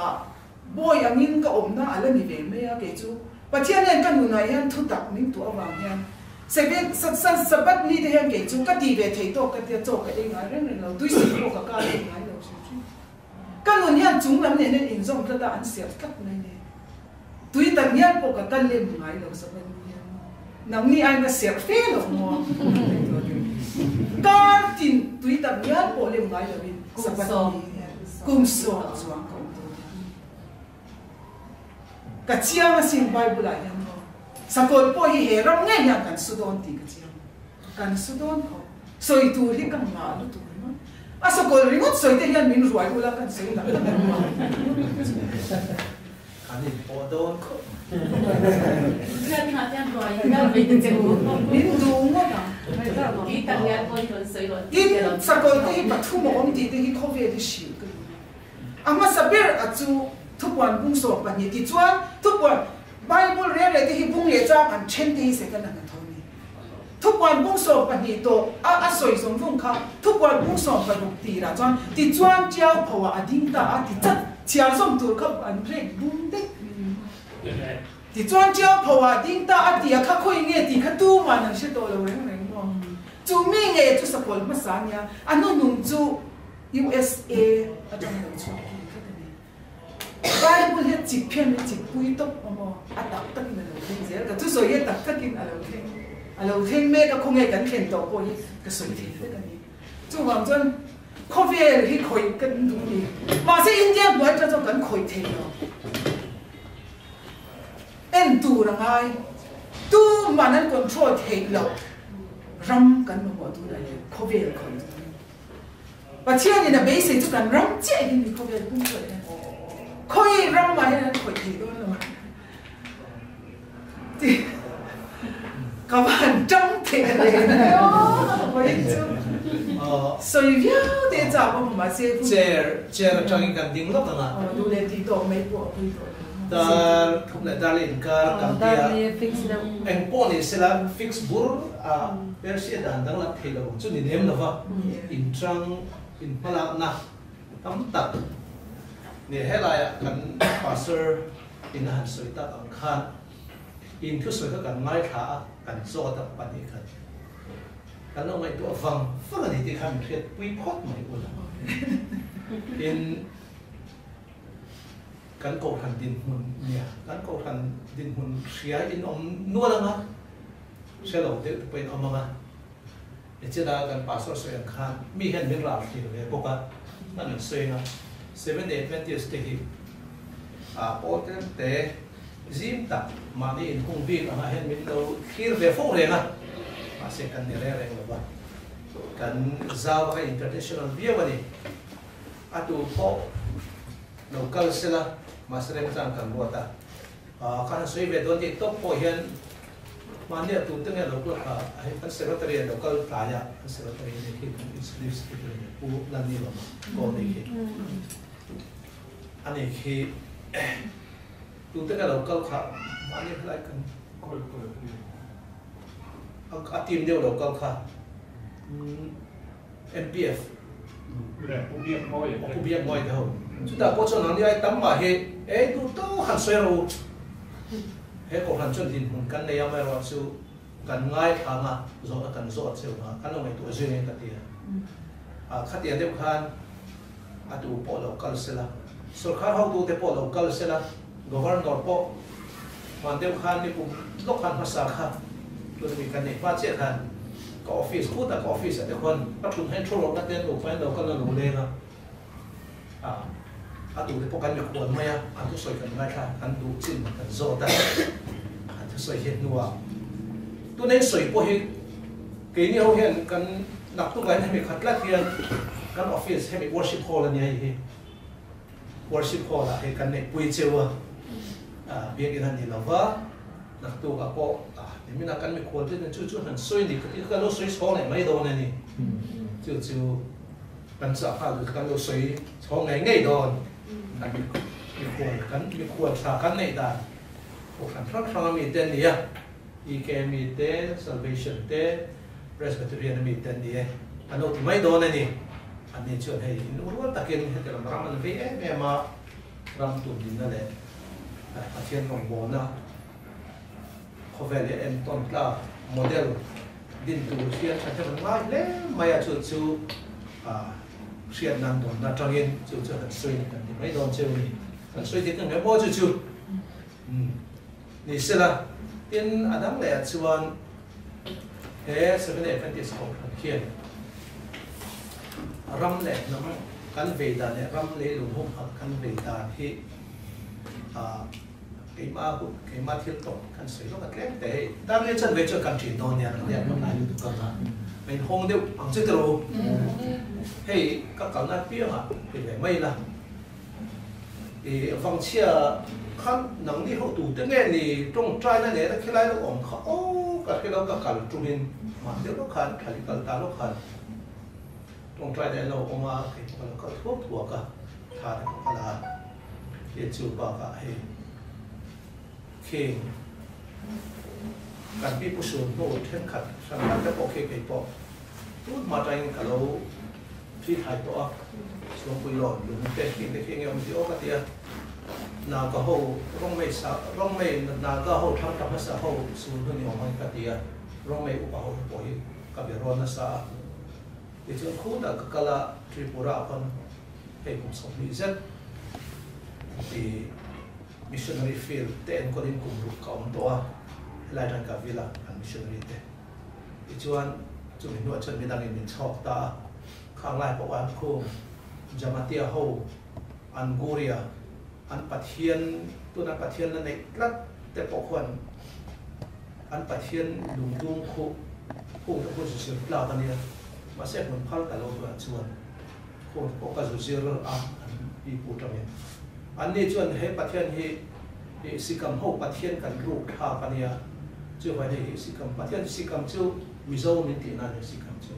บ่อยอย่างนี้ก็อมหน้าอะไรนี่เว้ยไม่อะเกี่ยจุประเทศเนี่ยกันอยู่ไหนยันทุกตะนิ่งตัววางยันเซเว่นสบัดนี่เดียวเกี่ยจุก็ดีเวทีโตก็เดียวโจก็เองไงเรื่องเราด้วยสิ่งโลกก็เองไงเราสิกันวันนี้จุ่มน้ำเนี่ยอินทรงกระดานเสียบกับเนี่ยด้วยแต่เนี่ยพวกกันเล่มไงเราสบัดเนี่ยน้ำนี่ไอ้มาเสียบเฟ้หรอกมั้งการจินด้วยแต่เนี่ยพวกเล่มไงเราเป็นสบัดเนี่ยกุมสองสว่างของตัวกัจเจียมาสิ่งไบเบิลอะไรเนาะสกุลพวกที่เฮรังเงี้ยกันสุดอนตีกัจเจียกันสุดอนเขาสวยตัวที่กังงาลุตัวมั้งอ่ะสกุลริงก์สวยแต่ยังมินรวยกูละกันสวยแต่ละกันมั้งอันนี้พอโดนเขาเพื่อนมาเที่ยวรวยก็ไปดูมินดูมั้งอ่ะที่ต่างงานคนคนสวยคนที่สกุลที่ปัทุมอมตีที่เขาเวทีชิลกันอ่ะมาสเปร์อ่ะจูทุกวันบุ้งสอบปัญญาที่จวนทุกวันไบเบิลเรียนอะไรที่บุ้งเลี้ยจ้าอันเช่นที่เสกันนั่นเท่านี้ทุกวันบุ้งสอบปัญญาโตสวยสมบูรณ์ค่ะทุกวันบุ้งสอบปัญญาตีละจวนที่จวนเจ้าเพราะว่าอดีตที่จัดเชียร์สมตัวเขาอันเร่งบุ้งเด็กที่จวนเจ้าเพราะว่าอดีตที่เขาคุยเงี้ยที่เขาดูมันนั่นใช่ตัวเราเรื่องมองจูมีเงี้ยจูสกุลภาษาเนี่ยอันนู้นนุ่งจู USA อาจารย์หนุ่มชอบไบเบิลเฮ็ดจิบเพียนจิบปุยตบอมอัดตักตักนั่นเราเห็นเสียก็ทุสวยตักตักกินอะไรเห็นแม่ก็คงเห็นกันเห็นตัวปุยก็สวยทีเดียวกันนี่จู่หวังจนคอฟฟี่ที่คอยกันดูนี่มาสิอินเดียบ่อยจะกันคอยเทนเราเอ็นดูละไงดูมันนั้นคอนโทรลเทนเรารำกันมาหมดดูได้คอฟฟี่คอย và chia như là bây giờ chúng ta rong chạy thì không biết cũng vậy khôi rong mà hay là khôi gì luôn rồi thì các bạn trong thể này đó vậy chứ soi viết để找我们些chair trong cái tiếng lốc là đủ để đi tổ mấy bộ đi ta không lại ta lên car cầm tia anh po này sẽ là fix bur versi dan đang là thay đổi chút nên em là vậy in trang in pala na tắm tật nè hết lại cần passer in hành soi ta ang khan in thứ soi các cần ngay thả cần do tập bản đi cần cần ông ấy tụi vòng phước là thì khăn thiệt quy phốt mấy của nó in cần cầu thành din hun nè cần cầu thành din hun xía in ông nuôi lắm á sẽ lâu tới bên ông mà để cho ta cần passer soi ang khan mi hen miếng làm thì để bốc áนั่นเป็นเซนะ7-8 stage โปรเตซิมตักมานี่อินคงบีนะเห็นมินเราคีร์เวฟงเลยนะมาเสกันเนี่ยแรงเลยว่ากันซาวกับ international เบี้ยวันนี้อะตูพอ local เสละมาเสร็จจังกันบัวตาการสวยเวดอนที่top พอเห็นมาเนี่ยตูตึงเนี่ย local ให้พันเสร็จตรี local ตายะพันเสร็จตรีเนี่ยที่อินสลิปสติกเลยผู้นั่นนี่หรอก็ได้ที่อันนี้คือตูตึงเนี่ย local ครับมาเนี่ยอะไรกันเอาทีมเดียว local ครับ MPF ผู้เบี้ยง่อยเท่าสุดท้ายพอชนนั้นที่ไอ้ตั้มมาเฮ้ดูโต้หันสวยรู้เฮ้ก็หันจนดินหุ่นกันเลยยังไม่รอดสู้กันง่ายทางอ่ะโซ่กันโซ่เซลล์กันลงไปตัวเซลล์กันเดียขัดเดียนเดียวกันดูพอเราคัลเซล่าสุดท้ายเขาดูแต่พอเราคัลเซล่า governor พอมันเดียวกันนี่ผมลูกขันภาษาค่ะตัวนี้กันนี่ว่าเจ้ากันก็ออฟฟิศพูดแต่ก็ออฟฟิศแต่คนรับทุนให้ทั่วโลกนักเรียนถูกไฟเราก็เรารู้เลยนะดูแต่พวกกันอยู่คนไม่ทุกส่วนกันไม่ค่ะกันดูจิ้มกันโซ่แต่ทุกส่วนเห็นนัวตัวนี้สวยพอเห็นกี่นี่เขาเห็นกันหนักตัวกันให้มีขัดแลกเรียนกันออฟฟิศให้มี worship hall นี่ให้ worship hall ให้กันเนี่ยปุยเจ้าเบียกันนี่เราว่าหนักตัวกับพอนี่มีนักกันมีคนที่นั่นจู่ๆหันสวยดีก็เราสวยช่องไหนไม่โดนนี่จู่ๆกันสักพักกันเราสวยช่องไหนง่ายโดนกันมีคนสากันในด่านพวกกันพระครั้งมีเต็นเนี่ยอีแกมีเต้ salvation เต้ presbyterian มีเต้นดีอันนู้นไม่โดนนี่อันนี้ชวนให้รู้ว่าตะเกียงให้แต่ละรำมันวิ่งแม่มารำตุ่มดินนั่นแหละอาเทียนของโบนะเขาเวลีเอ็นต้นกล้าโมเดลดินตัวเชียนฉันจะมันง่ายเลยไม่อยากชูเชียนนั่งโดนนั่งจังยินชูหันสวยกันไม่โดนเชียวนี่หันสวยที่กันแค่โม่ชูนี่สิละเป็นอันนั้นแหละชวนเฮ้7-8 ของเขียนรำแหละน้องกันเวดาเนี่ยรำเลี้ยงหงหักกันเวดาที่เกี่ยมาเที่ยวตกกันสวยก็แกล้งแต่ตอนนี้ฉันไปเจอกันที่นอนเนี่ยเนี่ยน้องนายอยู่ตรงนั้นเป็นห้องเดียวอังจิตโรเฮ้ก็เก่าหน้าเปี้ยอ่ะเป็นแบบไม่ละฟังเชื่อขั้นหนังที่เขาดูตั้งแต่นี่ตรงใจนั่นแหละแค่ไรเราอมเขาโอ้ก็แค่เราก็การจุลินมาเดี๋ยวเราขันขันกันตาเราขันตรงใจเนี่ยเราออกมาเห็นเราก็ทั่วก็ทานอะไรเห็นจูบปากให้เข่งการพิจารณาโน้ตเช่นขัดสังกัดจะปอกเข่งปอกทุกมาใจกับเราที่ถ่ายตัวส่วนคุยหลอนหรือเต้นกินได้เพียงอย่างเดียวก็เดียวนาก็เขาร้องไม่นาก็เขาทำกับภาษาเขาสูงขึ้นอย่างไรก็เดียวร้องไม่อุปโภคปล่อยกับเรื่องนั้นซะที่จริงคู่นั้นก็กละทริปุระคนเป็นของสมมิเซนที่ missionary field เต้นก็ดิ้นกลุ่มรุกเขาตัวไล่ทางกับวิลาอัน missionary เต้ที่จวนจุดนี้ว่าฉันไม่ดังอินชอบตาข้างไล่บอกว่าคู่จามาเตียโฮอันกูเรียอันปัทเทียนตัวนั้นปัทเทียนนั่นเองรัดแต่ปกคนอันปัทเทียนดุงดุงคู่พุ่งทั้งคู่เสียเปล่าตอนนี้มาเสกเหมือนพัลกับเราตัวชวน ko ka zero a pi pu tang an ni chuan he pathian hi sikam ho pathian kan ru tha pania chu vai he sikam pathian sikam chu mizo min ti na ne sikam chu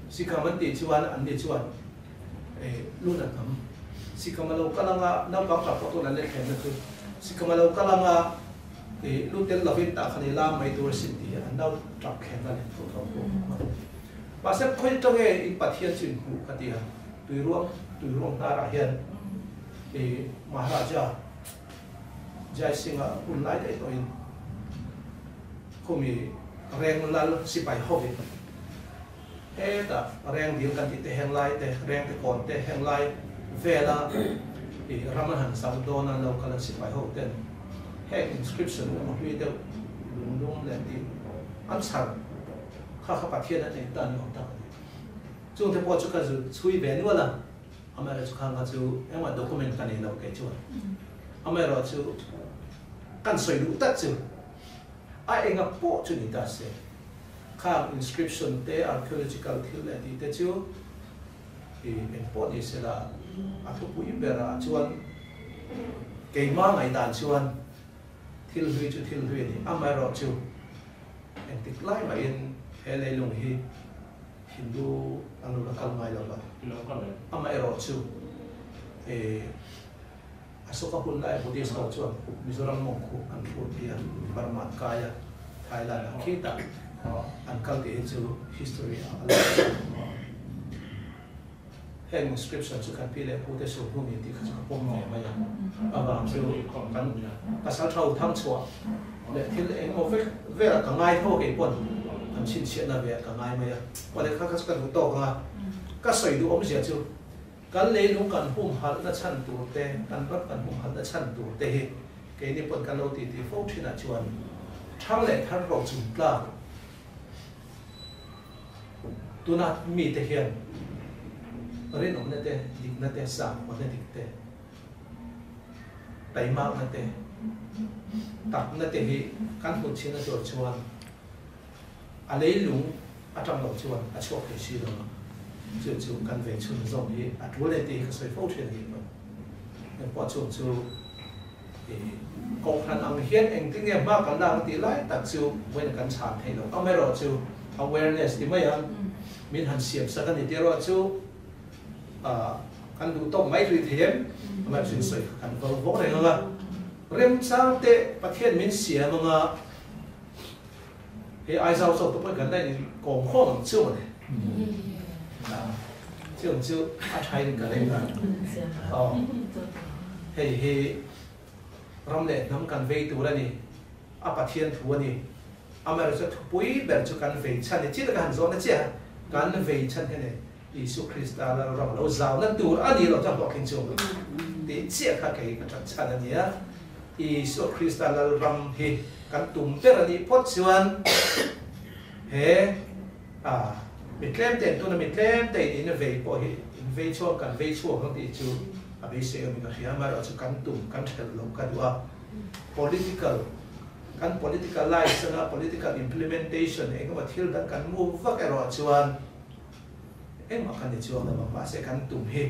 sikam an ti chuan an ni chuan lu na kam sikam lo kalanga na ba ka to la le khen na chu sikam lo kalanga lu tel lovin ta khani la mai tur sin ti an dau trap khen na le to to ba se khoi to ge in pathian chin hu ka ti ha tui ruang ta ra hian Maharaja Jai Singha un lai dai to in khumi reng lal sipai hobi ta reng dil kan ti te heng lai te reng te kon te heng lai vela ramahan sang dona lo kan sipai ho ten he inscription no hui de lung le ti an chang kha pathian na ne ta ni ta chung te po chu ka zu chui ben wala amara chu khang ga chu ema document kan ni lo ke chu amara chu kan soi lu ta chu a enga po chu ni ta se kha inscription te archaeological thil le ti te chu en po ni se la a thu pu ibera chuan ke ma ngai dan chuan thil hui ni amara chu en tik lai ma in hele lung hi Hindu anu lakal mai laba ama ero chu asoka pun lai Buddhist lo chu Mizoram mongku an putih Burma kaya Thailand kita an kalti chu history heng inscription chu kan pile pute so humi ti kha pom ne ma ya aba chu kan pasal thau tham chua le thil eng over vera ka ngai tho ke pon an chin chen na ve ka ngai ma ya wale kha khas kan to ka ka soi du om sia chu kan le lu kan hum hal na chan tu te kan rat kan hum hal na chan tu te he ke ni pon kan lo ti fo thina chuan thang le thar ro chu tla tu na mi te hian rin om na te dik na te sa on na dik te tai ma na te tak na te hi kan hu chin na chu chuan a lei lung a tang lo chuan a chok ke si lo chu kan ve chun zong hi a tu le ti ka soi fo thien hi ba en po chu ko khan ang hian eng ting e ma kan lang ti lai tak chu wen kan chan thei lo a me ro chu awareness ti mai an min han siam sa kan ti ro chu kan du to mai ri thiam ma chin soi kan vo vo re nga rem sang te pathian min siam nga he ai sao so to pa kan dai ni kong khom chu ne chu a thai ka le ka he ram le nam kan ve tu la ni a pathian thu ni amar sa pui ber chu kan ve chan ni chi la kan zo na che kan ve chan he ne Yesu Krista la ram lo zau na tu ani lo ta ho kin chu ti che kha ke ka chan ni ya Yesu Krista la ram he kan tum per ani pot chuan he mi tlem ten tu na mi tlem te in ve po hi in ve chu kan ve chu kan ti chu a be se mi ka hia ma ro chu kan tum kan thel lo ka dua political life na political implementation e ka thil dan kan move va ka ro chuan em akan ni chuan na ba se kan tum he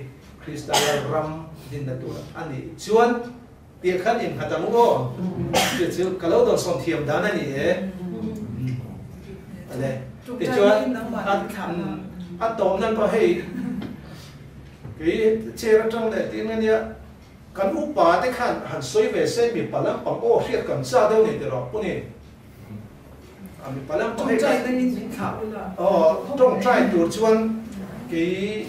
Krista ram din na tu ani chuan ti khan in khatam go chu kalau don som thiam dan ani e ale ti chuan an tom nan pa hei cái chế ra trong này tiếng anh nhá kan upa te khan han soi ve se mi palam pang o hiat kan sa deu ni te ro puni mi palam pa he trai ni jin khau la trong trai tur chuan cái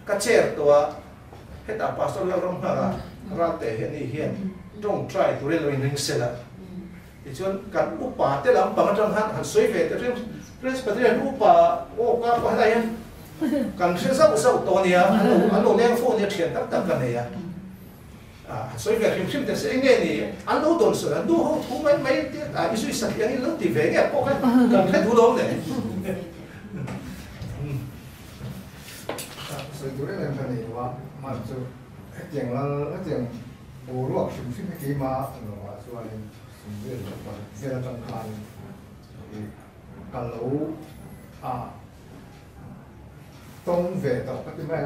ka cher to heta pastor la rom ha ra te he ni hian trong trai tur le ring se la ti chuan kan upa te lam pang trong han soi ve te presbyterian upa o ka pa la yan kan se sa to ni an lo leng phone ni thian tak kan ne ya soi ve him te se nge ni an lo don so an du ho thu mai isu sa yang lo ti ve nge po kan kan du lo ne所以昨天那个呢，我嘛就讲了，讲部落是起码话说呢，是这个话，现在正看กันรู้ tông về đó các cái này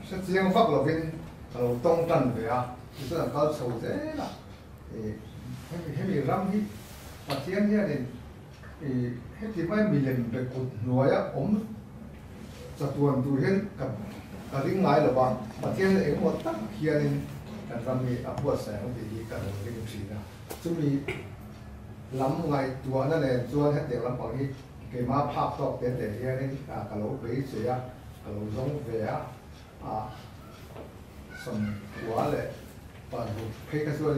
sẽ riêng phát là bên tông trần về thì tức là cao sầu dễ là thì hay bị răm đi và thiên nha thì hết thì mấy mình về cột nuôiจะตัวดูเห็นกับลิงไงหรือว่าประเทศเองหมดตั้งเฮียนกันรำมีอับวแสงดีกันเรื่องสีนะจะมีล้ำไงตัวนั่นเองตัวให้เด็กล้ำปองนี้เกี่ยมาภาพตอกเด็กเฮียนี่กะโหลกไปเสียกะโหลกลงเวียสมหัวเลยปานดูเพกส่วน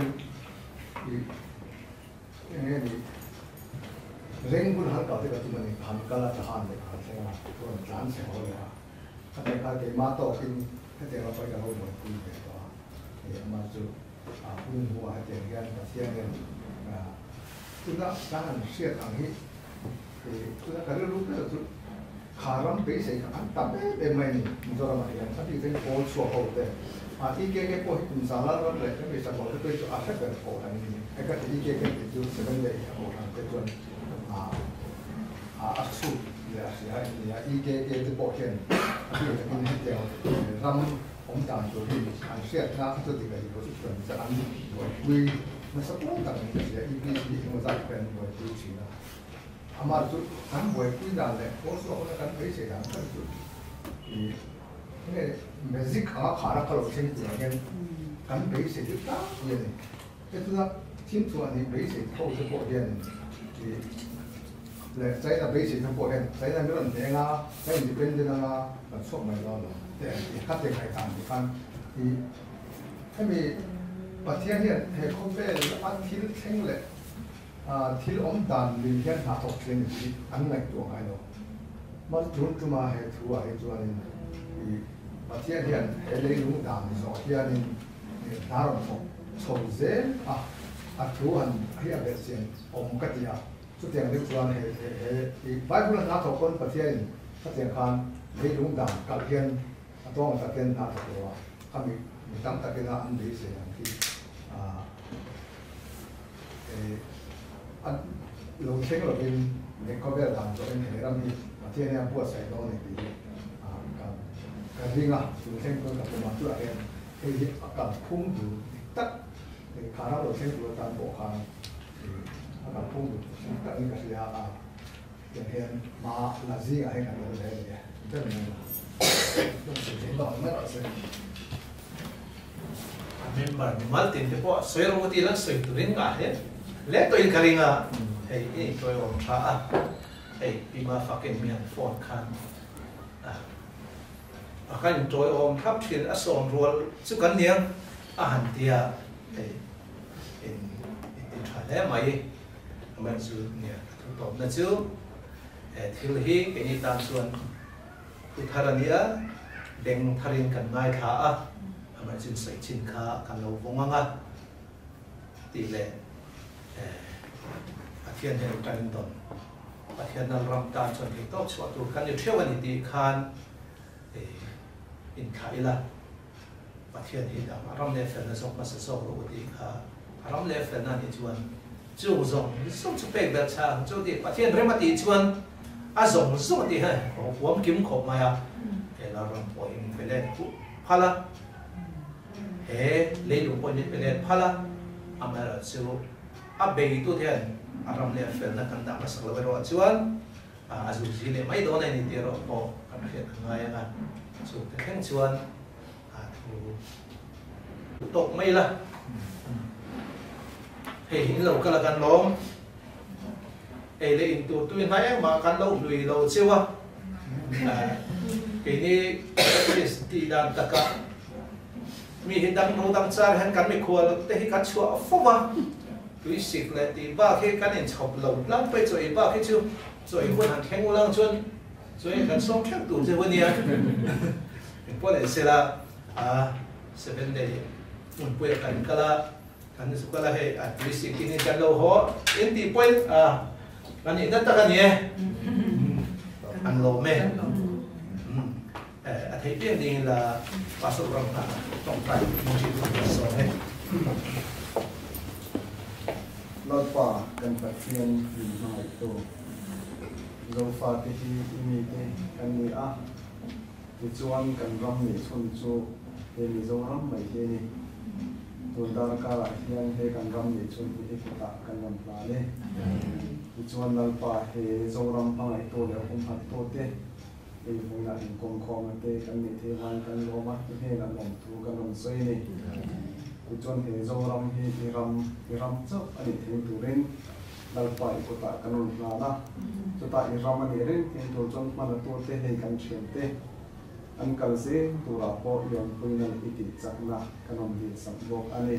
อย่างนี้เร่งบุญหันกับที่เราตัวนี้พันกันละทหารเลยใช่ไหมตัวร้านเสียงเลยถ้าในการเกี่ยมาต่อกินให้เด็กเราไปกับเราหมดคุยไปต่อเนี่ยมาจูพุ่งหัวให้เด็กกันกับเสียงเนี่ยทุกท่านเชื่อทางนี้ทุกท่านก็รู้ได้ทุกขารัมไปเสียกันตั้งแต่ไม่นี่มันจะทำอะไรกันถ้าที่เป็นโอชัวร์เขาเลยที่เกี่ยวกับคุณสารรัฐเลยก็ไม่สามารถที่จะอาศัยเป็นโอทางนี้ไอ้ก็ที่เกี่ยวกับที่จะเป็นเลยโอทางเป็นส่วนอักษุเนี่ยสิฮะเนี่ยอีเกจะบอกเห็นที่จะเป็นให้เดียวรำผมตามตัวที่อันเสียนะตัวที่ก็อยู่ที่ส่วนจะอันหน่วยคุยมันสักวันต่างกันเสียอีพีที่มันจะเป็นหน่วยคุยสินะอามาจุดอันหน่วยคุยนั่นแหละโอ้ส่วนนั้นไปเสียกันก็จุดเนี่ยเมจิกขาระเขาเช่นเดียวกันกันไปเสียจุดนั้นเนี่ยแต่ตัวทีมส่วนนี้ไปเสียเขาจะบอกเห็นเลยใจน่ะไปสิทั้งปวดเห็นใจน่ะไม่รู้เองใจมันจะเป็นยังไงมันชอบไม่รอดหรอกแต่คัดเด็กใครตามที่ฟังที่ให้มีประเทศเนี่ยให้เขาเป็นอันที่เท่งเลยที่อมดันลิงเทียนหาตกเทียนที่อันไหนตัวไงเนาะมันจุนจุมาให้ทัวให้ตัวนี้ประเทศเนี่ยให้เลยลุงดันสองเทียนนี่น่ารักชมเจ้อัดทัวหันให้อาเบสเซียนอมกัตยาสุดที่เรียกว่าไปพูดนักคนประเทศถ้าเสียงคานให้ลุงดังกับเทียนต้องตะเกียนนักตัวเขามีตั้งตะเกียนอันดีเสียงที่ลงเช็คเราเป็นเด็กก็เป็นดังตัวเป็นเหตุการณ์ที่ประเทศนี้ปวดใส่ตัวนี่ดีการวิ่งลงเช็คก็กับประมาณตัวเองที่กับพุ่งอยู่ตัดขาเราลงเช็คตัวตามโบกขาอาการพุ่งแต่นี่ก็เสียอย่างเห็นมาลาซีอะไรกันเลยเนี่ยเรื่องนี้ต้องเสียต่อไม่ต่อเสียเมมเบอร์นี่มาตินที่พอสวยรู้ที่แล้วสวยตัวนี้ก็เห็นเล็กตัวอินคาริงเฮ้ยตัวอมพระเฮ้ยพี่มาฟักเก็ตเมียนฟอนคันอาการตัวอมทับถิ่นอสมรัวสุกันเนียงอาหารเดียเฮ้ยอินทราเล่ไหมมันจูเนี่ยทุกตบนั่นจูที่เราเห็นเป็นตามส่วนอุทารานีเด้งทารินกันง่ายท่ามันจูใส่ชินข้ากันเราวงงัดตีเล่อาเทียนเห็นกันตอนอาเทียนนั้นรำตาส่วนที่ต้องสวดตัวกันอยู่เที่ยววันนี้ตีคานอินขายละอาเทียนเห็นรำเล่เฟนส่งมาส่งรู้ตีข้ารำเล่เฟนนั่นจวนจูงส่งจะเป็นแบบชาจูดีประเทศเรื่องมาตีชวนส่งตีให้หัวกิ้มขบมาเราลองปล่อยไปเล่นพาละเลี้ยงปล่อยไปเล่นพาละมาจูเบย์ตัวเทียนรำเลี้ยงเฟนนักการดำสักเลเวลชวนจูจีเลยไม่โดนในที่เราโอ้กันเพียงง่ายนะจูแต่แค่ชวนตกไม่ละเห็นเราก็ละกันล้มเลยอินตัวตัวนี้มากันเราลุยเราเชื่อว่าini tidak tak mi hidang no dang char han kan mi khwal te hi kan chua foma tui sik le ti ba khe kan in chop lo lang pe choi ba khe chu choi hu han theng ulang chun choi kan som thak tu je wania po le sela 7 day un pu kan kala kan su kala he tui sik ni kan lo ho in ti point kan in ta kan ye an lo me thấy biết đi là ba số rộng là tổng phải một chỉ một số hết lót pha cần phải phiền vì hai tổ dầu pha thì mi thì cần người thì chuan kan ram ni chun chu he mi zo ram mai he ni tu dar ka la hian he kan ram ni chun hi ta kan ram la le thì chuan lal pa he zo ram pa ai to le hat to te e mo na in kong khom te kan ni the wan kan lo ma he na lom tu kan ram soi ni thì chuan he zo ram hi ram chau ani thing tu ren lal pa ko ta kan la na cho ta i ram ani ren tin tu chuan ma na to te he kan chen te an kal se tu ra po yon puina iti chak na kan om di sam bok ani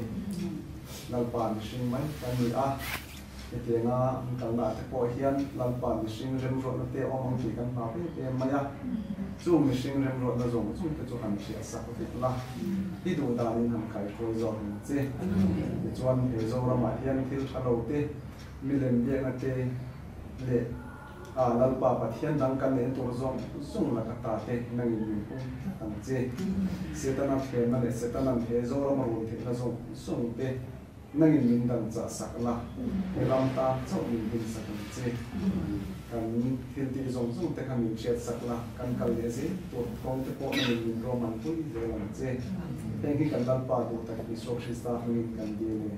lal pa ni sing mai kan ni a te nga kan na te po hian lal pa ni sing rem ro na te om ti kan na pe maya chu mi sing rem ro na zong chu te chu han sia sa ko ti la ti du da ni han kai ko zo ni che ti chuan he zo ra ma hian thil thalo te mi lem ye na te le lal pa pathian dang kan ne tur zong sung la ka ta te nang ni pu tang che setana phe na le setana phe zo ra ma ru te na zong sung te nang in dang cha sak la ram ta chau in bin sak che kan thil ti zong sung te kan in chet sak la kan kal le se to kong te po nang in ro man pu ze lam che teng hi kan dal pa du ta ki so shi sta ni kan di ne